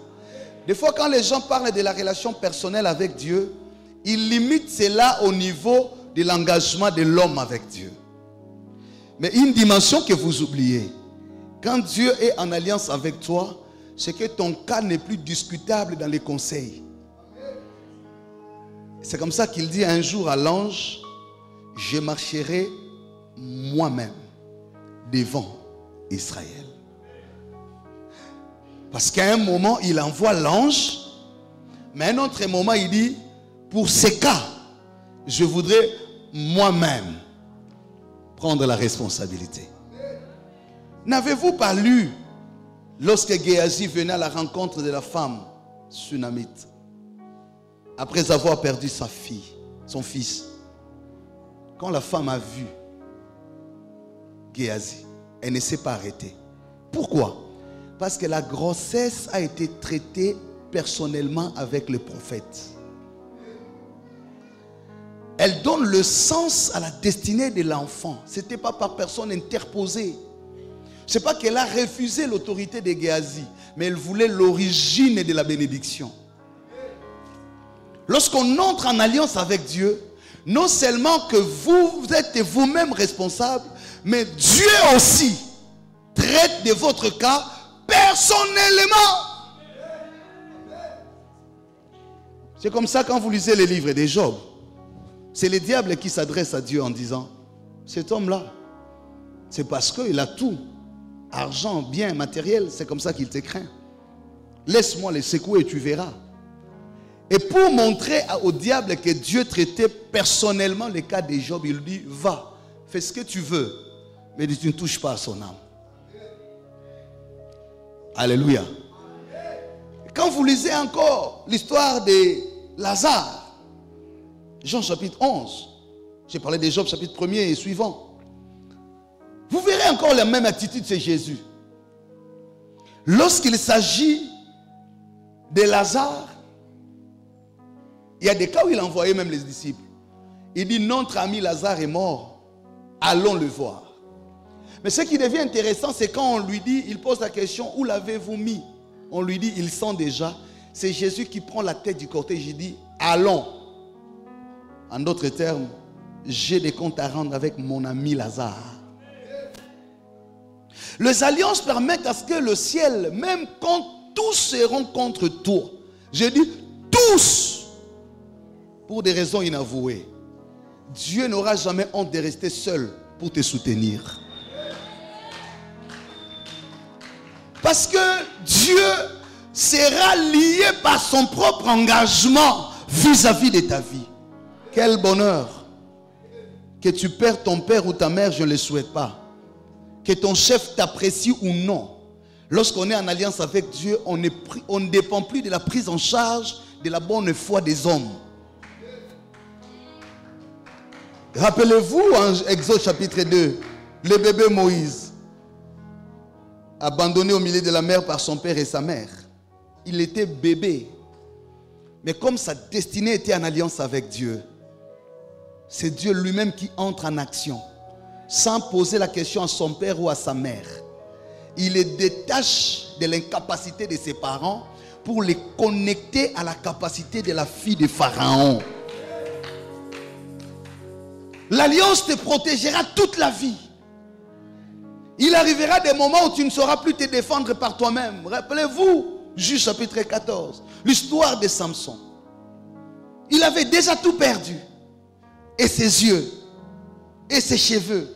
Speaker 1: Des fois quand les gens parlent de la relation personnelle avec Dieu, ils limitent cela au niveau de l'engagement de l'homme avec Dieu. Mais une dimension que vous oubliez, quand Dieu est en alliance avec toi, c'est que ton cas n'est plus discutable dans les conseils. C'est comme ça qu'il dit un jour à l'ange, je marcherai moi-même devant Israël. Parce qu'à un moment, il envoie l'ange, mais à un autre moment, il dit, pour ces cas, je voudrais moi-même prendre la responsabilité. N'avez-vous pas lu lorsque Géasi venait à la rencontre de la femme sunamite, après avoir perdu sa fille, son fils, quand la femme a vu Géasi, elle ne s'est pas arrêtée. Pourquoi? Parce que la grossesse a été traitée personnellement avec le prophète. Elle donne le sens à la destinée de l'enfant. Ce n'était pas par personne interposée. Ce n'est pas qu'elle a refusé l'autorité de Géasi, mais elle voulait l'origine de la bénédiction. Lorsqu'on entre en alliance avec Dieu, non seulement que vous êtes vous-même responsable, mais Dieu aussi traite de votre cas personnellement. C'est comme ça quand vous lisez les livres de Job. C'est le diable qui s'adresse à Dieu en disant, cet homme-là, c'est parce qu'il a tout. Argent, bien, matériel, c'est comme ça qu'il te craint. Laisse-moi les secouer et tu verras. Et pour montrer au diable que Dieu traitait personnellement le cas de Job, il lui dit, va, fais ce que tu veux, mais tu ne touches pas à son âme. Alléluia. Quand vous lisez encore l'histoire de Lazare, Jean chapitre 11, j'ai parlé de Job chapitre 1er et suivant, vous verrez encore la même attitude, c'est Jésus. Lorsqu'il s'agit de Lazare, il y a des cas où il envoyait même les disciples. Il dit, notre ami Lazare est mort, allons le voir. Mais ce qui devient intéressant, c'est quand on lui dit, il pose la question, où l'avez-vous mis? On lui dit, il sent déjà. C'est Jésus qui prend la tête du cortège. Il dit, allons. En d'autres termes, j'ai des comptes à rendre avec mon ami Lazare. Les alliances permettent à ce que le ciel, même quand tous seront contre toi, je dis tous, pour des raisons inavouées, Dieu n'aura jamais honte de rester seul pour te soutenir. Parce que Dieu sera lié par son propre engagement vis-à-vis de ta vie. Quel bonheur. Que tu perds ton père ou ta mère, je ne le souhaite pas. Que ton chef t'apprécie ou non. Lorsqu'on est en alliance avec Dieu, on ne dépend plus de la prise en charge de la bonne foi des hommes. Rappelez-vous en Exode chapitre 2, le bébé Moïse, abandonné au milieu de la mer par son père et sa mère. Il était bébé. Mais comme sa destinée était en alliance avec Dieu, c'est Dieu lui-même qui entre en action. Sans poser la question à son père ou à sa mère. Il les détache de l'incapacité de ses parents pour les connecter à la capacité de la fille de Pharaon. L'alliance te protégera toute la vie. Il arrivera des moments où tu ne sauras plus te défendre par toi-même. Rappelez-vous, Juge chapitre 14, l'histoire de Samson. Il avait déjà tout perdu. Et ses yeux, et ses cheveux,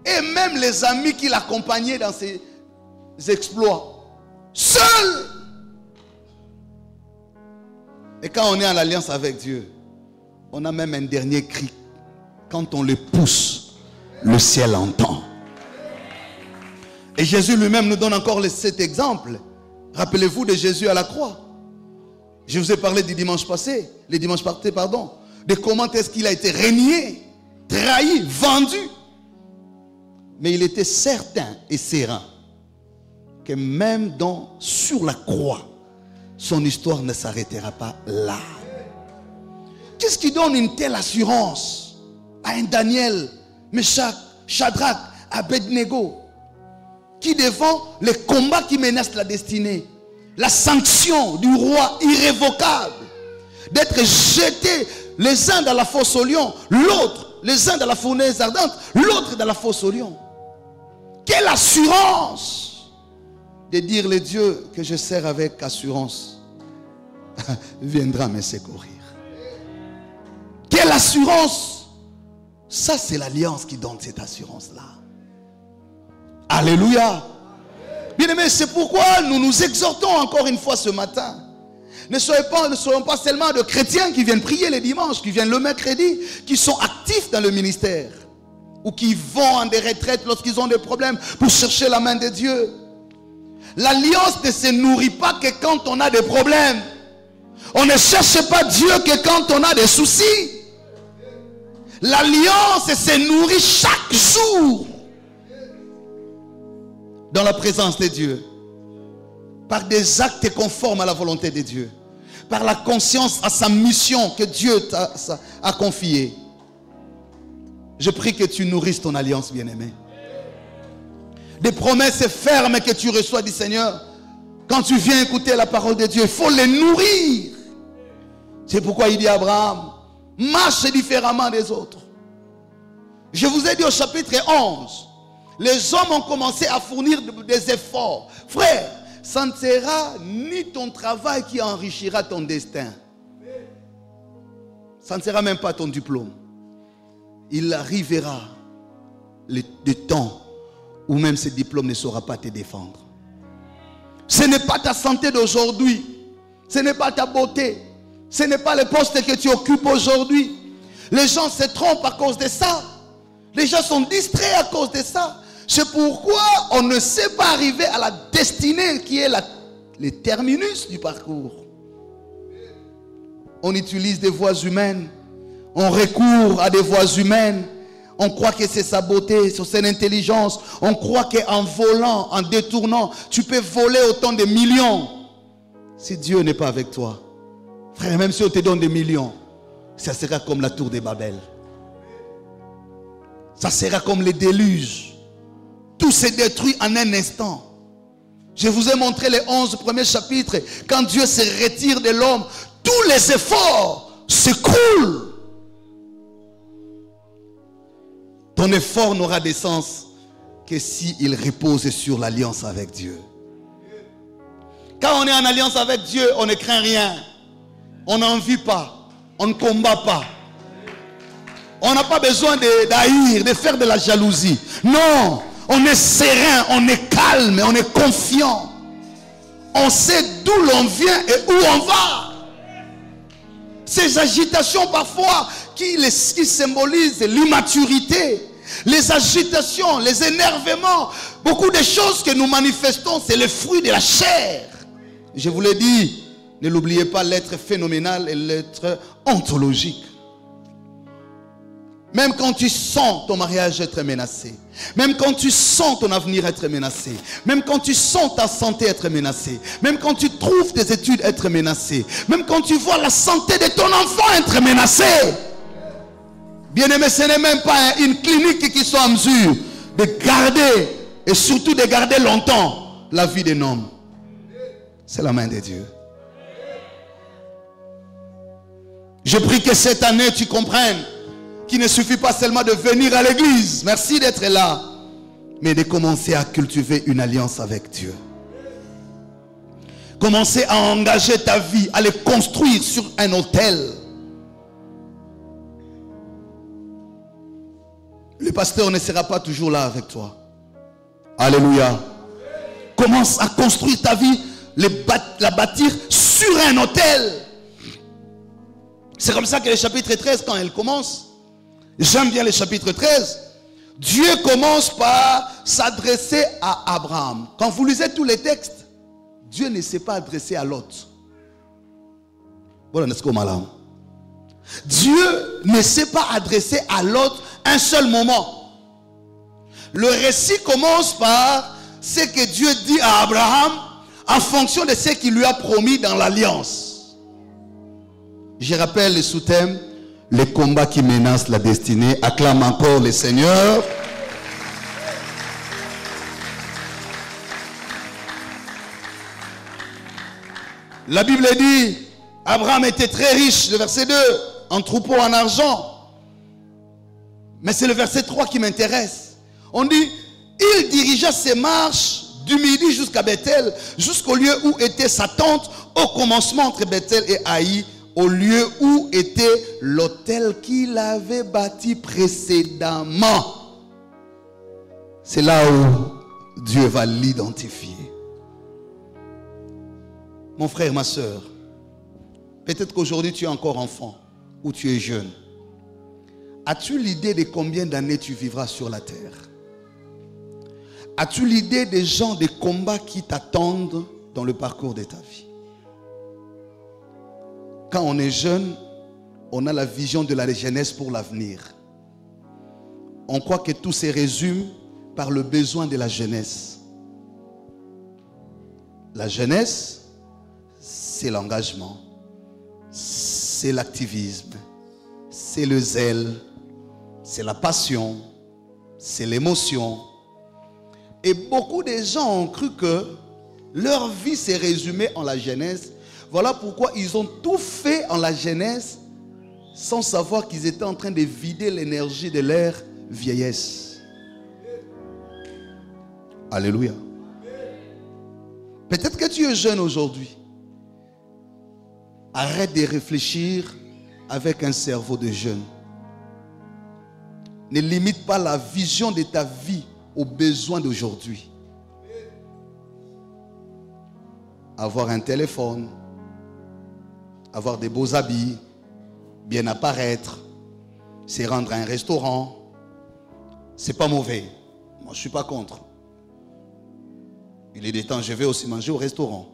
Speaker 1: et même les amis qui l'accompagnaient dans ses exploits. Seul. Et quand on est en alliance avec Dieu, on a même un dernier cri. Quand on le pousse, le ciel entend. Et Jésus lui-même nous donne encore cet exemple. Rappelez-vous de Jésus à la croix. Je vous ai parlé du dimanche passé, de comment est-ce qu'il a été renié, trahi, vendu. Mais il était certain et serein que même sur la croix, son histoire ne s'arrêtera pas là. Qu'est-ce qui donne une telle assurance à un Daniel, Meshach, Shadrach, Abednego, qui devant les combats qui menacent la destinée, la sanction du roi irrévocable, d'être jetés les uns dans la fosse au lion, l'autre, les uns dans la fournaise ardente, l'autre dans la fosse au lion. Quelle assurance de dire le Dieu que je sers avec assurance viendra me secourir. Quelle assurance. Ça c'est l'alliance qui donne cette assurance-là. Alléluia. Bien-aimés, c'est pourquoi nous nous exhortons encore une fois ce matin. Ne soyons pas seulement de chrétiens qui viennent prier les dimanches, qui viennent le mercredi, qui sont actifs dans le ministère, ou qui vont en des retraites lorsqu'ils ont des problèmes pour chercher la main de Dieu. L'alliance ne se nourrit pas que quand on a des problèmes. On ne cherche pas Dieu que quand on a des soucis. L'alliance se nourrit chaque jour dans la présence de Dieu, par des actes conformes à la volonté de Dieu, par la conscience à sa mission que Dieu a confiée. Je prie que tu nourrisses ton alliance, bien-aimé. Des promesses fermes que tu reçois du Seigneur, quand tu viens écouter la parole de Dieu, il faut les nourrir. C'est pourquoi il dit à Abraham, marche différemment des autres. Je vous ai dit au chapitre 11, les hommes ont commencé à fournir des efforts. Frère, ça ne sera ni ton travail qui enrichira ton destin. Ça ne sera même pas ton diplôme. Il arrivera le temps où même ce diplôme ne saura pas te défendre. Ce n'est pas ta santé d'aujourd'hui. Ce n'est pas ta beauté. Ce n'est pas le poste que tu occupes aujourd'hui. Les gens se trompent à cause de ça. Les gens sont distraits à cause de ça. C'est pourquoi on ne sait pas arriver à la destinée qui est le terminus du parcours. On utilise des voies humaines. On recourt à des voies humaines. On croit que c'est sa beauté, c'est son intelligence. On croit qu'en volant, en détournant, tu peux voler autant de millions. Si Dieu n'est pas avec toi, frère, même si on te donne des millions, ça sera comme la tour de Babel. Ça sera comme les déluges. Tout se détruit en un instant. Je vous ai montré les 11 premiers chapitres. Quand Dieu se retire de l'homme, tous les efforts s'écroulent. Ton effort n'aura de sens que s'il repose sur l'alliance avec Dieu. Quand on est en alliance avec Dieu, on ne craint rien. On n'envie pas. On ne combat pas. On n'a pas besoin d'haïr, de faire de la jalousie. Non, on est serein, on est calme, on est confiant. On sait d'où l'on vient et où on va. Ces agitations parfois qui symbolisent l'immaturité, les agitations, les énervements, beaucoup de choses que nous manifestons, c'est le fruit de la chair. Je vous l'ai dit, ne l'oubliez pas, l'être phénoménal et l'être ontologique. Même quand tu sens ton mariage être menacé, même quand tu sens ton avenir être menacé, même quand tu sens ta santé être menacée, même quand tu trouves tes études être menacées, même quand tu vois la santé de ton enfant être menacée, bien-aimé, ce n'est même pas une clinique qui soit en mesure de garder, et surtout de garder longtemps, la vie d'un homme. C'est la main de Dieu. Je prie que cette année tu comprennes qu'il ne suffit pas seulement de venir à l'église, merci d'être là, mais de commencer à cultiver une alliance avec Dieu. Commencer à engager ta vie, à le construire sur un autel. Le pasteur ne sera pas toujours là avec toi. Alléluia. Commence à construire ta vie, la bâtir sur un autel. C'est comme ça que le chapitre 13, quand elle commence, j'aime bien le chapitre 13, Dieu commence par s'adresser à Abraham. Quand vous lisez tous les textes, Dieu ne s'est pas adressé à Lot. Dieu ne s'est pas adressé à Lot un seul moment. Le récit commence par ce que Dieu dit à Abraham en fonction de ce qu'il lui a promis dans l'alliance. Je rappelle le sous-thème, les combats qui menacent la destinée. Acclame encore le Seigneur. La Bible dit, Abraham était très riche, le verset 2, en troupeaux, en argent. Mais c'est le verset 3 qui m'intéresse. On dit, il dirigea ses marches du midi jusqu'à Bethel, jusqu'au lieu où était sa tente, au commencement entre Bethel et Haï, au lieu où était l'autel qu'il avait bâti précédemment. C'est là où Dieu va l'identifier. Mon frère, ma soeur, peut-être qu'aujourd'hui tu es encore enfant ou tu es jeune. As-tu l'idée de combien d'années tu vivras sur la terre? As-tu l'idée des gens, des combats qui t'attendent dans le parcours de ta vie? Quand on est jeune, on a la vision de la jeunesse pour l'avenir. On croit que tout se résume par le besoin de la jeunesse. La jeunesse, c'est l'engagement, c'est l'activisme, c'est le zèle, c'est la passion, c'est l'émotion. Et beaucoup de gens ont cru que leur vie s'est résumée en la jeunesse. Voilà pourquoi ils ont tout fait en la jeunesse sans savoir qu'ils étaient en train de vider l'énergie de leur vieillesse. Alléluia. Peut-être que tu es jeune aujourd'hui. Arrête de réfléchir avec un cerveau de jeune. Ne limite pas la vision de ta vie aux besoins d'aujourd'hui. Avoir un téléphone, avoir des beaux habits, bien apparaître, se rendre à un restaurant, c'est pas mauvais. Moi, je ne suis pas contre. Il est des temps, je vais aussi manger au restaurant.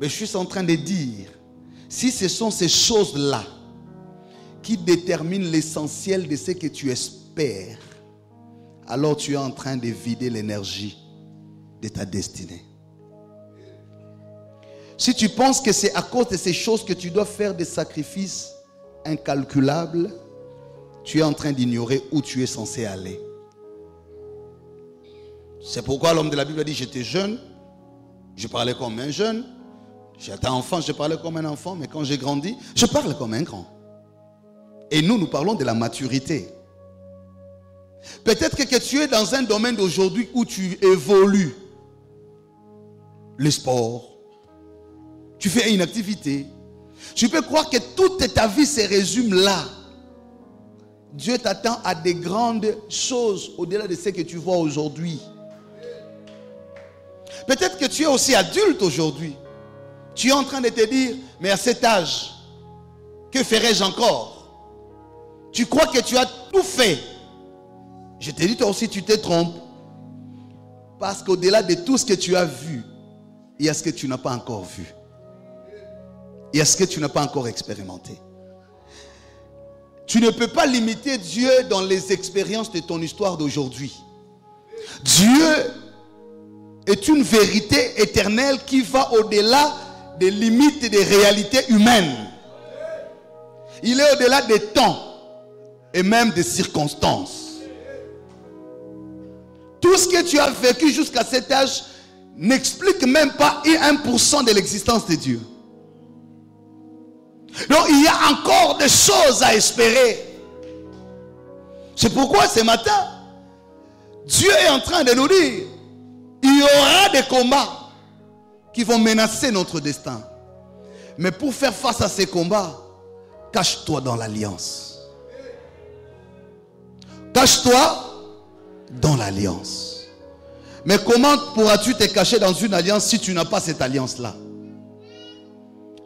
Speaker 1: Mais je suis en train de dire, si ce sont ces choses-là qui déterminent l'essentiel de ce que tu espères, alors tu es en train de vider l'énergie de ta destinée. Si tu penses que c'est à cause de ces choses que tu dois faire des sacrifices incalculables, tu es en train d'ignorer où tu es censé aller. C'est pourquoi l'homme de la Bible a dit, j'étais jeune, Je parlais comme un jeune. J'étais enfant, je parlais comme un enfant. Mais quand j'ai grandi, je parle comme un grand. Et nous parlons de la maturité. Peut-être que tu es dans un domaine d'aujourd'hui où tu évolues. Le sport. Tu fais une activité. Tu peux croire que toute ta vie se résume là. Dieu t'attend à des grandes choses au-delà de ce que tu vois aujourd'hui. Peut-être que tu es aussi adulte aujourd'hui. Tu es en train de te dire, mais à cet âge, que ferais-je encore? Tu crois que tu as tout fait. Je te dis, toi aussi, tu te trompes. Parce qu'au-delà de tout ce que tu as vu, il y a ce que tu n'as pas encore vu. Il y a ce que tu n'as pas encore expérimenté. Tu ne peux pas limiter Dieu dans les expériences de ton histoire d'aujourd'hui. Dieu est une vérité éternelle qui va au-delà des limites et des réalités humaines. Il est au-delà des temps et même des circonstances. Tout ce que tu as vécu jusqu'à cet âge n'explique même pas 1% de l'existence de Dieu. Donc il y a encore des choses à espérer. C'est pourquoi ce matin, Dieu est en train de nous dire, il y aura des combats qui vont menacer notre destin. Mais pour faire face à ces combats, cache-toi dans l'alliance. Cache-toi dans l'alliance. Mais comment pourras-tu te cacher dans une alliance si tu n'as pas cette alliance-là?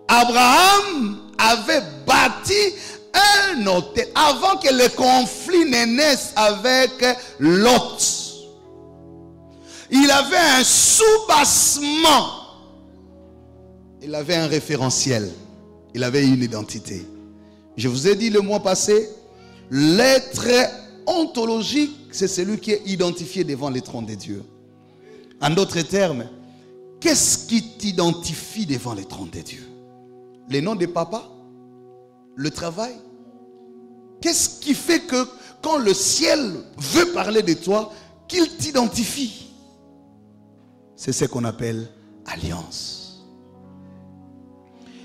Speaker 1: Abraham avait bâti un hôtel avant que le conflit ne naisse avec Lot. Il avait un soubassement. Il avait un référentiel. Il avait une identité. Je vous ai dit le mois passé, l'être ontologique, c'est celui qui est identifié devant le trône de Dieu. En d'autres termes, qu'est-ce qui t'identifie devant le trône de Dieu? Les noms de papa? Le travail? Qu'est-ce qui fait que quand le ciel veut parler de toi, qu'il t'identifie? C'est ce qu'on appelle alliance.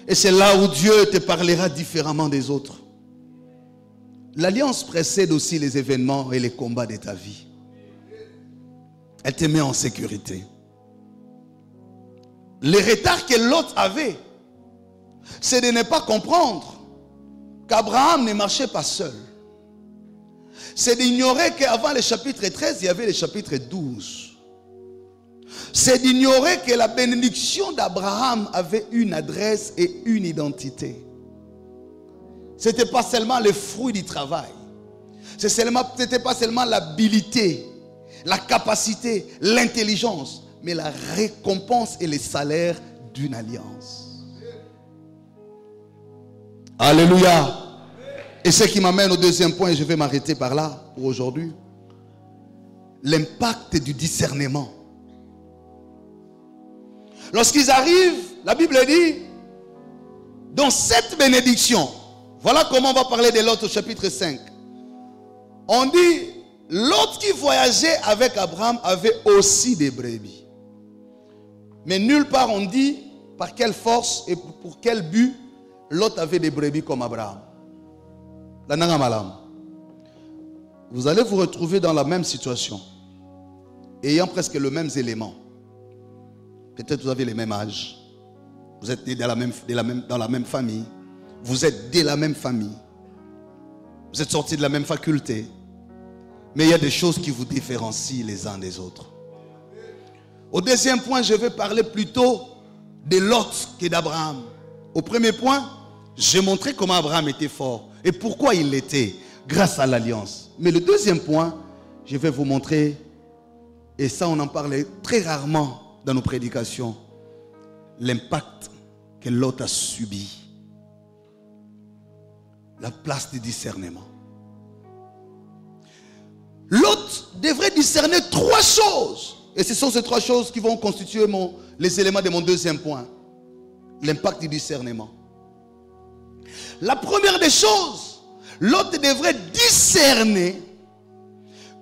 Speaker 1: Et c'est là où Dieu te parlera différemment des autres. L'alliance précède aussi les événements et les combats de ta vie. Elle te met en sécurité. Le retard que Lot avait, c'est de ne pas comprendre qu'Abraham ne marchait pas seul. C'est d'ignorer qu'avant le chapitre 13, il y avait le chapitre 12. C'est d'ignorer que la bénédiction d'Abraham avait une adresse et une identité. Ce n'était pas seulement le fruit du travail. Ce n'était pas seulement l'habilité, la capacité, l'intelligence, mais la récompense et le salaire d'une alliance. Alléluia. Et ce qui m'amène au deuxième point, et je vais m'arrêter par là pour aujourd'hui. L'impact du discernement. Lorsqu'ils arrivent, la Bible dit, dans cette bénédiction, voilà comment on va parler de Lot au chapitre 5. On dit, Lot qui voyageait avec Abraham avait aussi des brebis. Mais nulle part on dit par quelle force et pour quel but Lot avait des brebis comme Abraham. La nanga malam. Vous allez vous retrouver dans la même situation, ayant presque les mêmes éléments. Peut-être vous avez les mêmes âges. Vous êtes nés dans la même famille. Vous êtes de la même famille. Vous êtes sortis de la même faculté. Mais il y a des choses qui vous différencient les uns des autres. Au deuxième point, je vais parler plutôt de Lot que d'Abraham. Au premier point, j'ai montré comment Abraham était fort et pourquoi il l'était, grâce à l'alliance. Mais le deuxième point, je vais vous montrer, et ça on en parlait très rarement dans nos prédications, l'impact que Lot a subi. La place du discernement. Lot devrait discerner trois choses. Et ce sont ces trois choses qui vont constituer les éléments de mon deuxième point. L'impact du discernement. La première des choses, Lot devrait discerner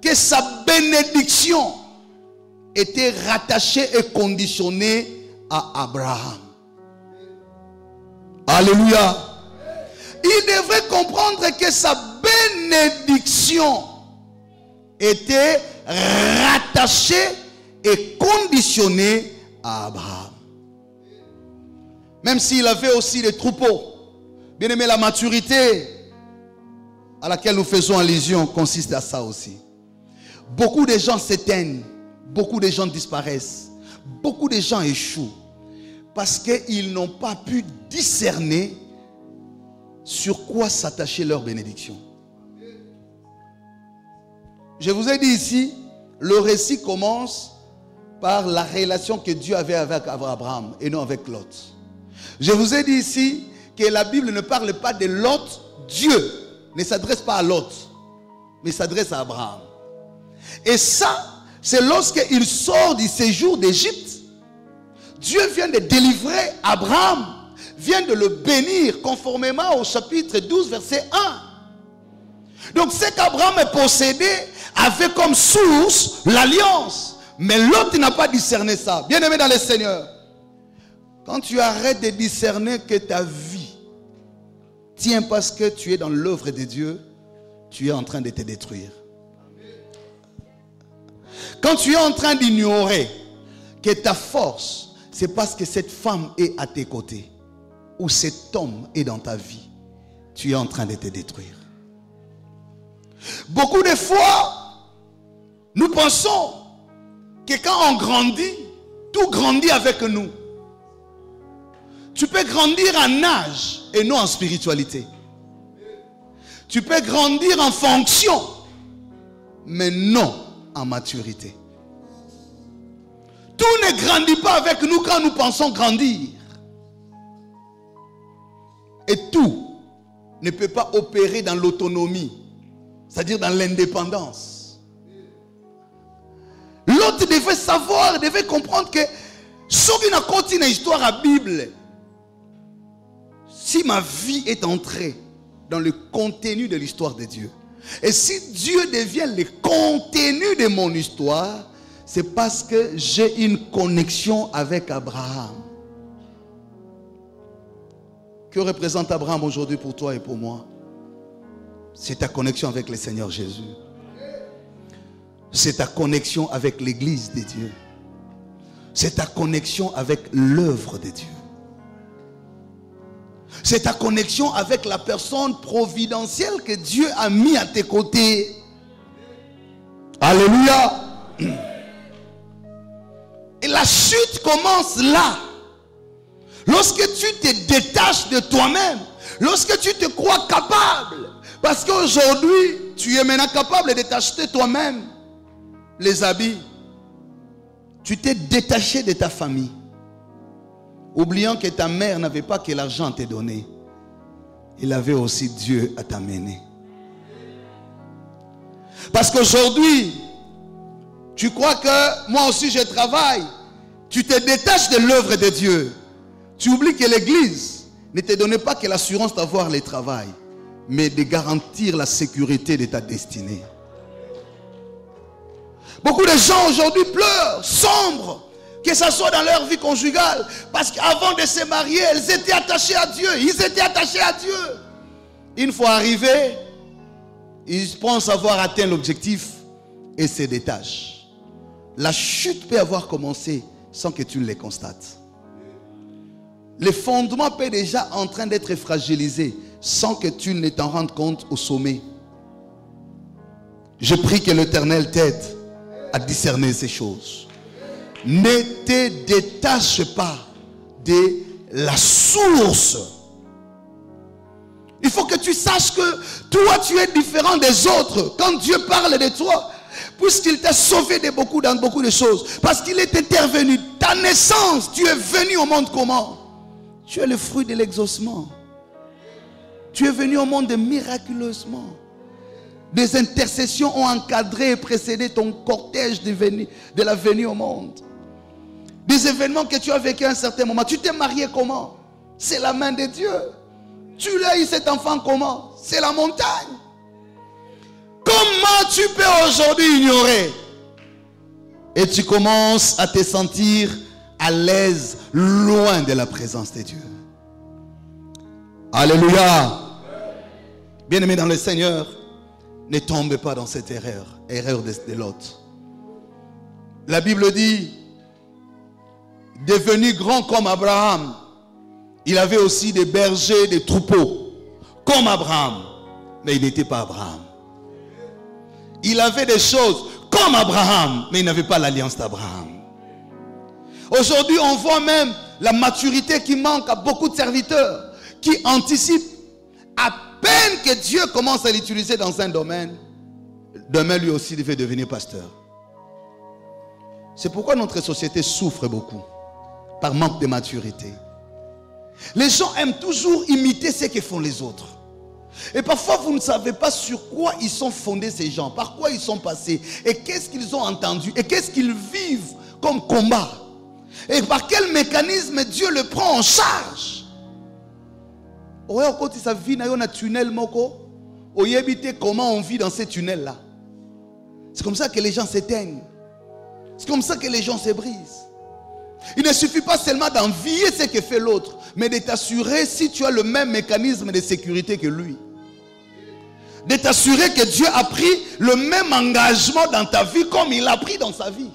Speaker 1: que sa bénédiction était rattachée et conditionnée à Abraham. Alléluia. Il devrait comprendre que sa bénédiction était rattachée et conditionnée à Abraham. Même s'il avait aussi des troupeaux. Bien aimé, la maturité à laquelle nous faisons allusion consiste à ça aussi. Beaucoup de gens s'éteignent, beaucoup de gens disparaissent, beaucoup de gens échouent parce qu'ils n'ont pas pu discerner sur quoi s'attacher leur bénédiction. Je vous ai dit ici, le récit commence par la relation que Dieu avait avec Abraham et non avec Lot. Je vous ai dit ici que la Bible ne parle pas de Lot. Dieu ne s'adresse pas à Lot, mais s'adresse à Abraham. Et ça, c'est lorsqu'il sort du séjour d'Égypte. Dieu vient de délivrer Abraham, vient de le bénir conformément au chapitre 12, verset 1. Donc ce qu'Abraham possédait avait comme source l'alliance. Mais l'autre n'a pas discerné ça. Bien aimé dans le Seigneur, quand tu arrêtes de discerner que ta vie tient parce que tu es dans l'œuvre de Dieu, tu es en train de te détruire. Quand tu es en train d'ignorer que ta force, c'est parce que cette femme est à tes côtés ou cet homme est dans ta vie, tu es en train de te détruire. Beaucoup de fois, nous pensons que quand on grandit, tout grandit avec nous. Tu peux grandir en âge et non en spiritualité. Tu peux grandir en fonction, mais non en maturité. Tout ne grandit pas avec nous quand nous pensons grandir. Et tout ne peut pas opérer dans l'autonomie, c'est-à-dire dans l'indépendance. L'autre devait savoir, devait comprendre que ce qui continue l'histoire à la Bible, si ma vie est entrée dans le contenu de l'histoire de Dieu, et si Dieu devient le contenu de mon histoire, c'est parce que j'ai une connexion avec Abraham. Que représente Abraham aujourd'hui pour toi et pour moi? C'est ta connexion avec le Seigneur Jésus. C'est ta connexion avec l'église de Dieu. C'est ta connexion avec l'œuvre de Dieu. C'est ta connexion avec la personne providentielle que Dieu a mis à tes côtés. Alléluia. Et la chute commence là. Lorsque tu te détaches de toi-même, lorsque tu te crois capable, parce qu'aujourd'hui, tu es maintenant capable de t'acheter toi-même les habits. Tu t'es détaché de ta famille, oubliant que ta mère n'avait pas que l'argent à te donner. Il avait aussi Dieu à t'amener. Parce qu'aujourd'hui, tu crois que moi aussi je travaille. Tu te détaches de l'œuvre de Dieu. Tu oublies que l'église ne te donnait pas que l'assurance d'avoir le travail, mais de garantir la sécurité de ta destinée. Beaucoup de gens aujourd'hui pleurent, sombrent, que ce soit dans leur vie conjugale, parce qu'avant de se marier, elles étaient attachées à Dieu. Ils étaient attachés à Dieu. Une fois arrivés, ils pensent avoir atteint l'objectif et se détachent. La chute peut avoir commencé sans que tu ne le constates. Le fondement peut déjà en train d'être fragilisé sans que tu ne t'en rendes compte au sommet. Je prie que l'Éternel t'aide à discerner ces choses. Ne te détache pas de la source. Il faut que tu saches que toi tu es différent des autres. Quand Dieu parle de toi, puisqu'il t'a sauvé dans beaucoup de choses, parce qu'il est intervenu. Ta naissance, tu es venu au monde comment? Tu es le fruit de l'exaucement. Tu es venu au monde miraculeusement. Des intercessions ont encadré et précédé ton cortège de la venue au monde. Des événements que tu as vécu à un certain moment. Tu t'es marié comment? C'est la main de Dieu. Tu l'as eu cet enfant comment? C'est la montagne. Comment tu peux aujourd'hui ignorer? Et tu commences à te sentir à l'aise, loin de la présence de Dieu. Alléluia. Bien-aimés dans le Seigneur, ne tombez pas dans cette erreur de Lot. La Bible dit, devenu grand comme Abraham, il avait aussi des bergers, des troupeaux, comme Abraham, mais il n'était pas Abraham. Il avait des choses comme Abraham, mais il n'avait pas l'alliance d'Abraham. Aujourd'hui, on voit même la maturité qui manque à beaucoup de serviteurs qui anticipent à peine que Dieu commence à l'utiliser dans un domaine. Demain, lui aussi devait devenir pasteur. C'est pourquoi notre société souffre beaucoup par manque de maturité. Les gens aiment toujours imiter ce que font les autres. Et parfois, vous ne savez pas sur quoi ils sont fondés ces gens, par quoi ils sont passés, et qu'est-ce qu'ils ont entendu, et qu'est-ce qu'ils vivent comme combat. Et par quel mécanisme Dieu le prend en charge. Comment on vit dans ces tunnels-là. C'est comme ça que les gens s'éteignent. C'est comme ça que les gens se brisent. Il ne suffit pas seulement d'envier ce que fait l'autre, mais de t'assurer si tu as le même mécanisme de sécurité que lui. De t'assurer que Dieu a pris le même engagement dans ta vie comme il l'a pris dans sa vie.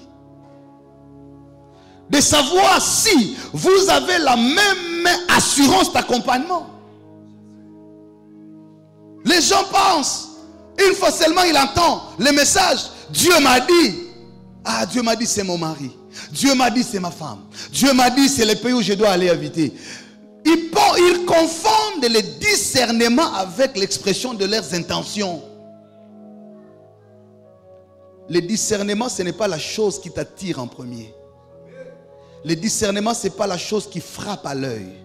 Speaker 1: De savoir si vous avez la même assurance d'accompagnement. Les gens pensent, une fois seulement il entend le message, Dieu m'a dit. Ah, Dieu m'a dit c'est mon mari. Dieu m'a dit c'est ma femme. Dieu m'a dit c'est le pays où je dois aller habiter. Ils confondent le discernement avec l'expression de leurs intentions. Le discernement, ce n'est pas la chose qui t'attire en premier. Le discernement, ce n'est pas la chose qui frappe à l'œil.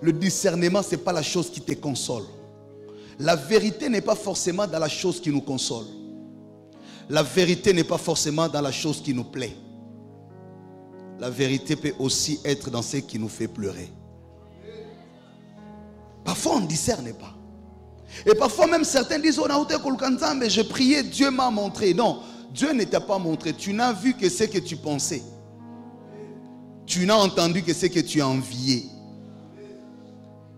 Speaker 1: Le discernement, ce n'est pas la chose qui te console. La vérité n'est pas forcément dans la chose qui nous console. La vérité n'est pas forcément dans la chose qui nous plaît. La vérité peut aussi être dans ce qui nous fait pleurer. Parfois on ne discerne pas. Et parfois même certains disent, je priais, Dieu m'a montré. Non, Dieu ne t'a pas montré. Tu n'as vu que ce que tu pensais. Tu n'as entendu que ce que tu as envié.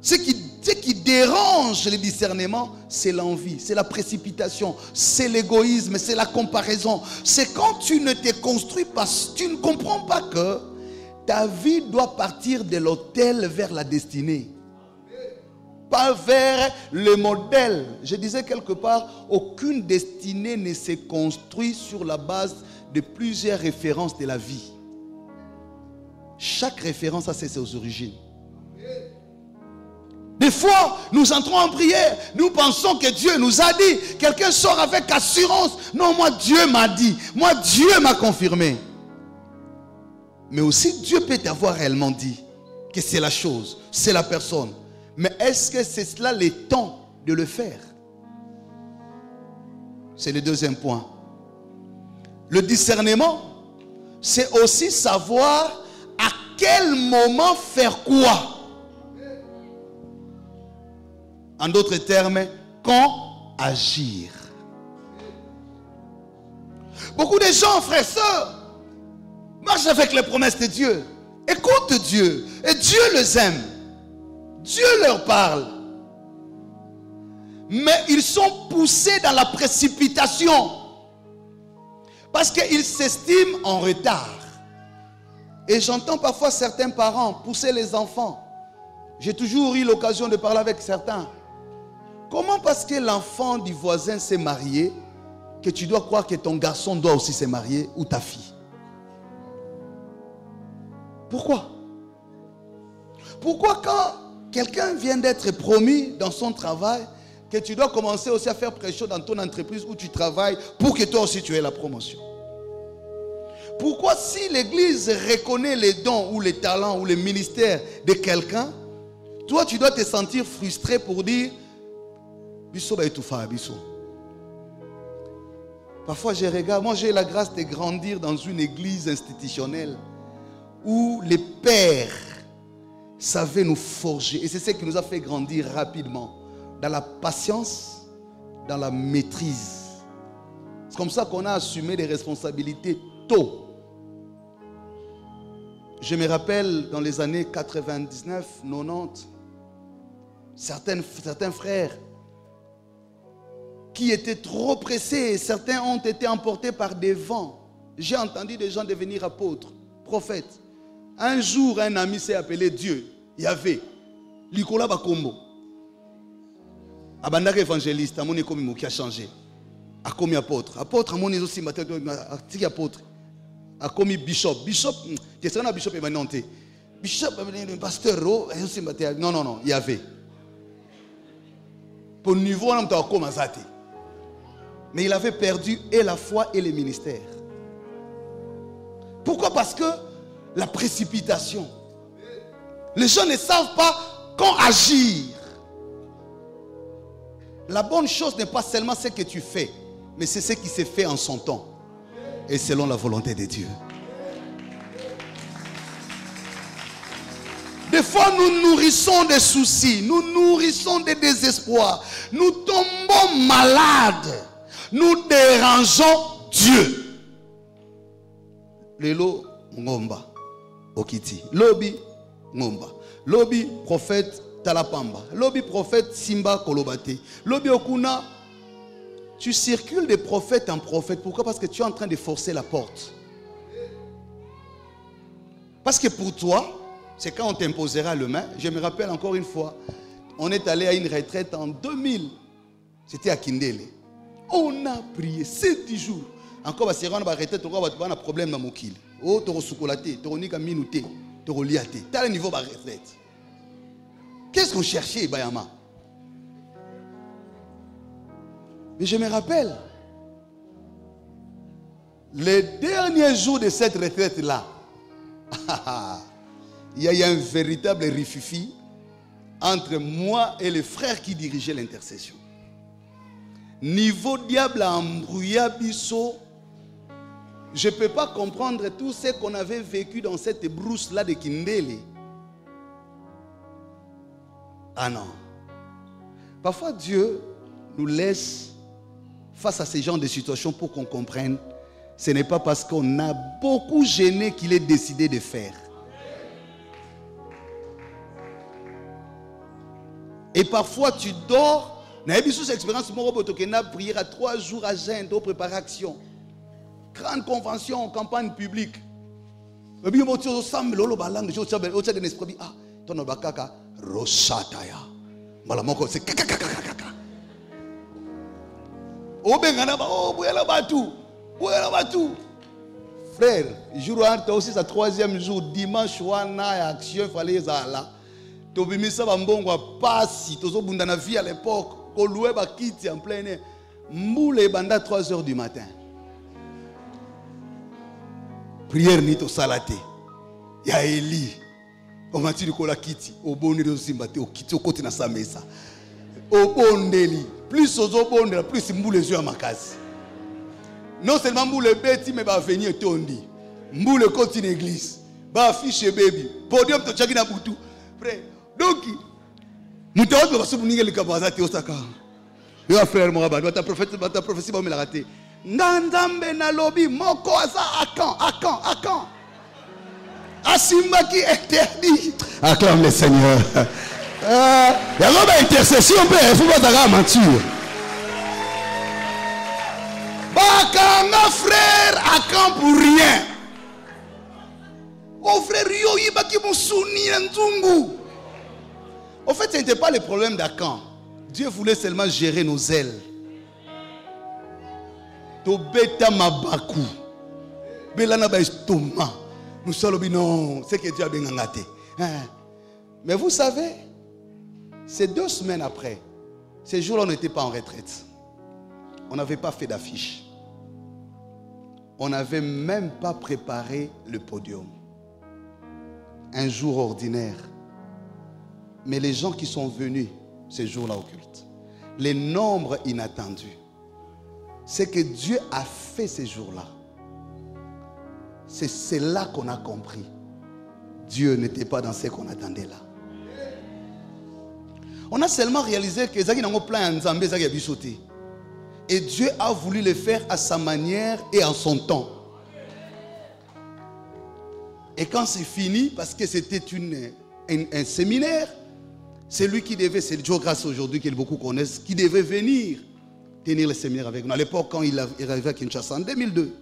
Speaker 1: Ce qui dérange le discernement, c'est l'envie, c'est la précipitation, c'est l'égoïsme, c'est la comparaison. C'est quand tu ne te construis pas, tu ne comprends pas que ta vie doit partir de l'autel vers la destinée. Pas vers le modèle. Je disais quelque part, aucune destinée ne se construit sur la base de plusieurs références de la vie. Chaque référence a ses origines. Des fois, nous entrons en prière, nous pensons que Dieu nous a dit. Quelqu'un sort avec assurance. Non, moi Dieu m'a dit. Moi Dieu m'a confirmé. Mais aussi Dieu peut t'avoir réellement dit que c'est la chose, c'est la personne. Mais est-ce que c'est cela le temps de le faire? C'est le deuxième point. Le discernement, c'est aussi savoir à quel moment faire quoi. En d'autres termes, quand agir. Beaucoup de gens, frères et sœurs, marchent avec les promesses de Dieu. Écoutent Dieu. Et Dieu les aime. Dieu leur parle. Mais ils sont poussés dans la précipitation. Parce qu'ils s'estiment en retard. Et j'entends parfois certains parents pousser les enfants. J'ai toujours eu l'occasion de parler avec certains. Comment parce que l'enfant du voisin s'est marié, que tu dois croire que ton garçon doit aussi se marier ou ta fille? Pourquoi? Pourquoi quand quelqu'un vient d'être promu dans son travail, que tu dois commencer aussi à faire pression dans ton entreprise où tu travailles pour que toi aussi tu aies la promotion? Pourquoi si l'église reconnaît les dons ou les talents ou les ministères de quelqu'un, toi tu dois te sentir frustré pour dire parfois je regarde, moi j'ai la grâce de grandir dans une église institutionnelle où les pères savaient nous forger, et c'est ce qui nous a fait grandir rapidement, dans la patience, dans la maîtrise. C'est comme ça qu'on a assumé des responsabilités tôt. Je me rappelle dans les années 99, 90, certains frères qui étaient trop pressés, certains ont été emportés par des vents. J'ai entendu des gens devenir apôtres, prophètes. Un jour, un ami s'est appelé Dieu, Yahvé, Likola Bakombo. Abandaka évangéliste, Amoni Komimo qui a changé. A commis apôtre. Apôtre, Amoni aussi, Tiki apôtre. A commis bishop. Bishop, qu'est-ce qu'on a bishop émananté? Bishop, pasteur, non, non, non, Yahvé. Pour le niveau, on a comme Azati. Mais il avait perdu et la foi et les ministères. Pourquoi? Parce que la précipitation. Les gens ne savent pas quand agir. La bonne chose n'est pas seulement ce que tu fais, mais c'est ce qui s'est fait en son temps et selon la volonté de Dieu. Des fois, nous nourrissons des soucis, nous nourrissons des désespoirs, nous tombons malades, nous dérangeons Dieu. Lelo ngomba okiti, lobi ngomba, lobi prophète Talapamba, lobi prophète Simba Kolobate, lobi okuna. Tu circules de prophète en prophète. Pourquoi? Parce que tu es en train de forcer la porte. Parce que pour toi, c'est quand on t'imposera le main. Je me rappelle encore une fois, on est allé à une retraite en 2000. C'était à Kindele. On a prié 7 jours. Encore, si on a retraite, on a un problème dans mon kill. Oh, tu as chocolaté, tu as mis minuté, tu as liaté. Tu as le niveau de la retraite. Qu'est-ce qu'on cherchait, Bayama? Mais je me rappelle, les derniers jours de cette retraite-là, il y a eu un véritable rififi entre moi et les frères qui dirigeaient l'intercession. Niveau diable à embrouiller biso, je ne peux pas comprendre tout ce qu'on avait vécu dans cette brousse-là de Kindele. Ah non. Parfois Dieu nous laisse face à ces genres de situations pour qu'on comprenne. Ce n'est pas parce qu'on a beaucoup gêné qu'il est décidé de faire. Et parfois tu dors. N'a pas cette expérience, moi, je prier à 3 jours à jeûne, de préparer action. Grande convention, campagne publique. Ah, ton obakaka, Roshataya. Malamoko, c'est kakakakakaka. Frère, jour où aussi sa 3e jour, dimanche, action, il fallait là. Tobimisa bambongo pasi, tozo bundana vie à l'époque, koloué ba kiti en plein air. Mboule banda 3 h du matin. Prière ni to salate. Ya Eli. On m'a dit ko la kiti, au boni de simbate, au kiti au côté na sa mesa. Au bondeli, plus aux bondela, plus mboule les yeux à ma case. Non seulement mboule beti mais va venir tondi. Mboule continue église. Ba affiche baby. Podium to chaki na butu. Frère, donc mutaoto va souvenir les kabazati osaka. Yo frère mon rabat, ta prophétie va me la rater. Ndanzambe na lobby moko asa à quand. Asimba qui interdit. Acclame le Seigneur. Il y a une intercession, il faut pas ta mentir. Bakanga frère, à quand pour rien. Oh frère, yo yiba ki musuni nzungu. En fait, ce n'était pas le problème d'Akan. Dieu voulait seulement gérer nos ailes. Tobeta mabaku. Belana ba estomac. Nous sommes non, c'est que Dieu a bien gâté. Mais vous savez, c'est 2 semaines après, ces jours-là, on n'était pas en retraite. On n'avait pas fait d'affiche. On n'avait même pas préparé le podium. Un jour ordinaire. Mais les gens qui sont venus ces jours-là au culte, les nombres inattendus, c'est que Dieu a fait ces jours-là. C'est là qu'on a compris. Dieu n'était pas dans ce qu'on attendait là. On a seulement réalisé que Zaki n'a pas plein Nzambé Zaki a bichoté. Et Dieu a voulu le faire à sa manière et en son temps. Et quand c'est fini, parce que c'était un séminaire, c'est lui qui devait, c'est Joe Grace aujourd'hui que beaucoup connaissent, qui devait venir tenir le séminaire avec nous. À l'époque, quand il arrivait à Kinshasa en 2002,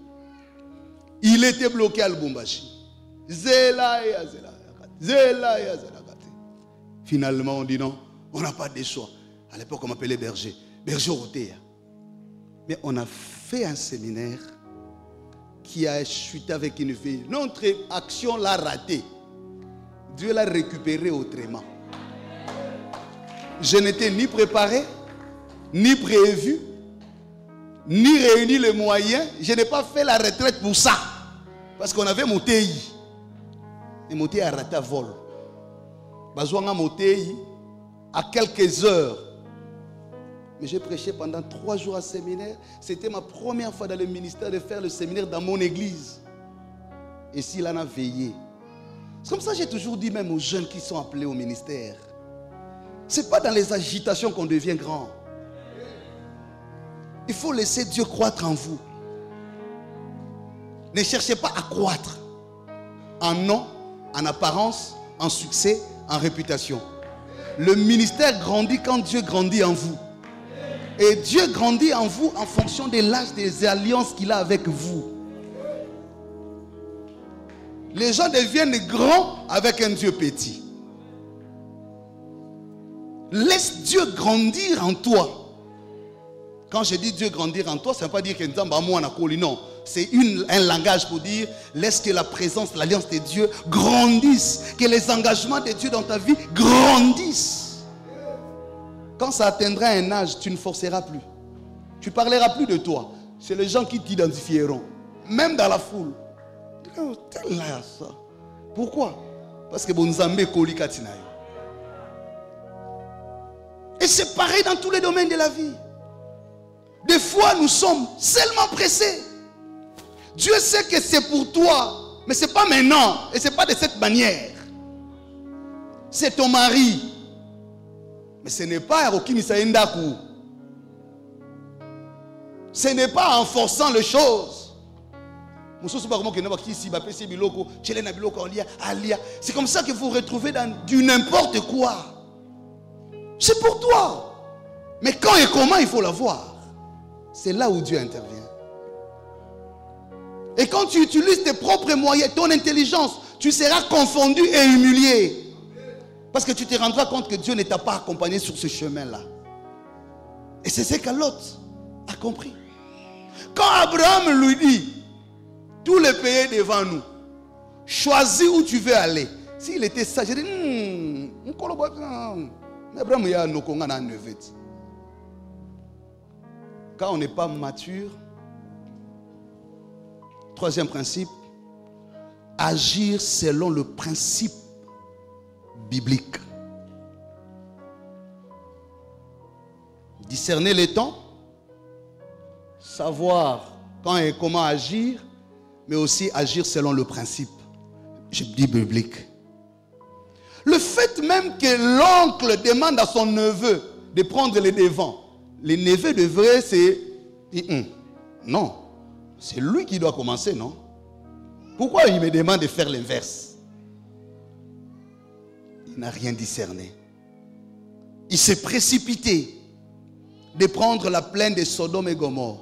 Speaker 1: il était bloqué à Lubumbashi. Finalement, on dit non, on n'a pas de choix. À l'époque, on m'appelait berger. Berger Rotéa. Mais on a fait un séminaire qui a chuté avec une fille. Notre action l'a raté. Dieu l'a récupéré autrement. Je n'étais ni préparé, ni prévu, ni réuni les moyens. Je n'ai pas fait la retraite pour ça. Parce qu'on avait mon TI. Et mon TI a raté à vol. Bazouanga mon TI à quelques heures. Mais j'ai prêché pendant 3 jours à séminaire. C'était ma première fois dans le ministère de faire le séminaire dans mon église. Et s'il en a veillé. C'est comme ça que j'ai toujours dit même aux jeunes qui sont appelés au ministère. Ce n'est pas dans les agitations qu'on devient grand. Il faut laisser Dieu croître en vous. Ne cherchez pas à croître en nom, en apparence, en succès, en réputation. Le ministère grandit quand Dieu grandit en vous. Et Dieu grandit en vous en fonction de l'âge des alliances qu'il a avec vous. Les gens deviennent grands avec un Dieu petit. Laisse Dieu grandir en toi. Quand je dis Dieu grandir en toi, ça ne veut pas dire que non. C'est un langage pour dire laisse que la présence, l'alliance de Dieu grandisse. Que les engagements de Dieu dans ta vie grandissent. Quand ça atteindra un âge, tu ne forceras plus. Tu ne parleras plus de toi. C'est les gens qui t'identifieront. Même dans la foule. Oh, tel là, ça. Pourquoi? Parce que Bonzambe Koli Katinayo. Et c'est pareil dans tous les domaines de la vie. Des fois, nous sommes seulement pressés. Dieu sait que c'est pour toi, mais ce n'est pas maintenant. Et ce n'est pas de cette manière. C'est ton mari. Mais ce n'est pas Roki-Misaïndakou. Ce n'est pas en forçant les choses. C'est comme ça que vous vous retrouvez dans du n'importe quoi. C'est pour toi. Mais quand et comment il faut l'avoir. C'est là où Dieu intervient. Et quand tu utilises tes propres moyens, ton intelligence, tu seras confondu et humilié. Parce que tu te rendras compte que Dieu ne t'a pas accompagné sur ce chemin-là. Et c'est ce que Lot a compris. Quand Abraham lui dit, tous les pays devant nous, choisis où tu veux aller. S'il était sage, il dit, quand on n'est pas mature, troisième principe, agir selon le principe biblique. Discerner les temps, savoir quand et comment agir, mais aussi agir selon le principe, je dis biblique. Le fait même que l'oncle demande à son neveu de prendre les devants, les neveux devraient c'est non, c'est lui qui doit commencer, non? Pourquoi il me demande de faire l'inverse? Il n'a rien discerné. Il s'est précipité de prendre la plaine de Sodome et Gomorrhe.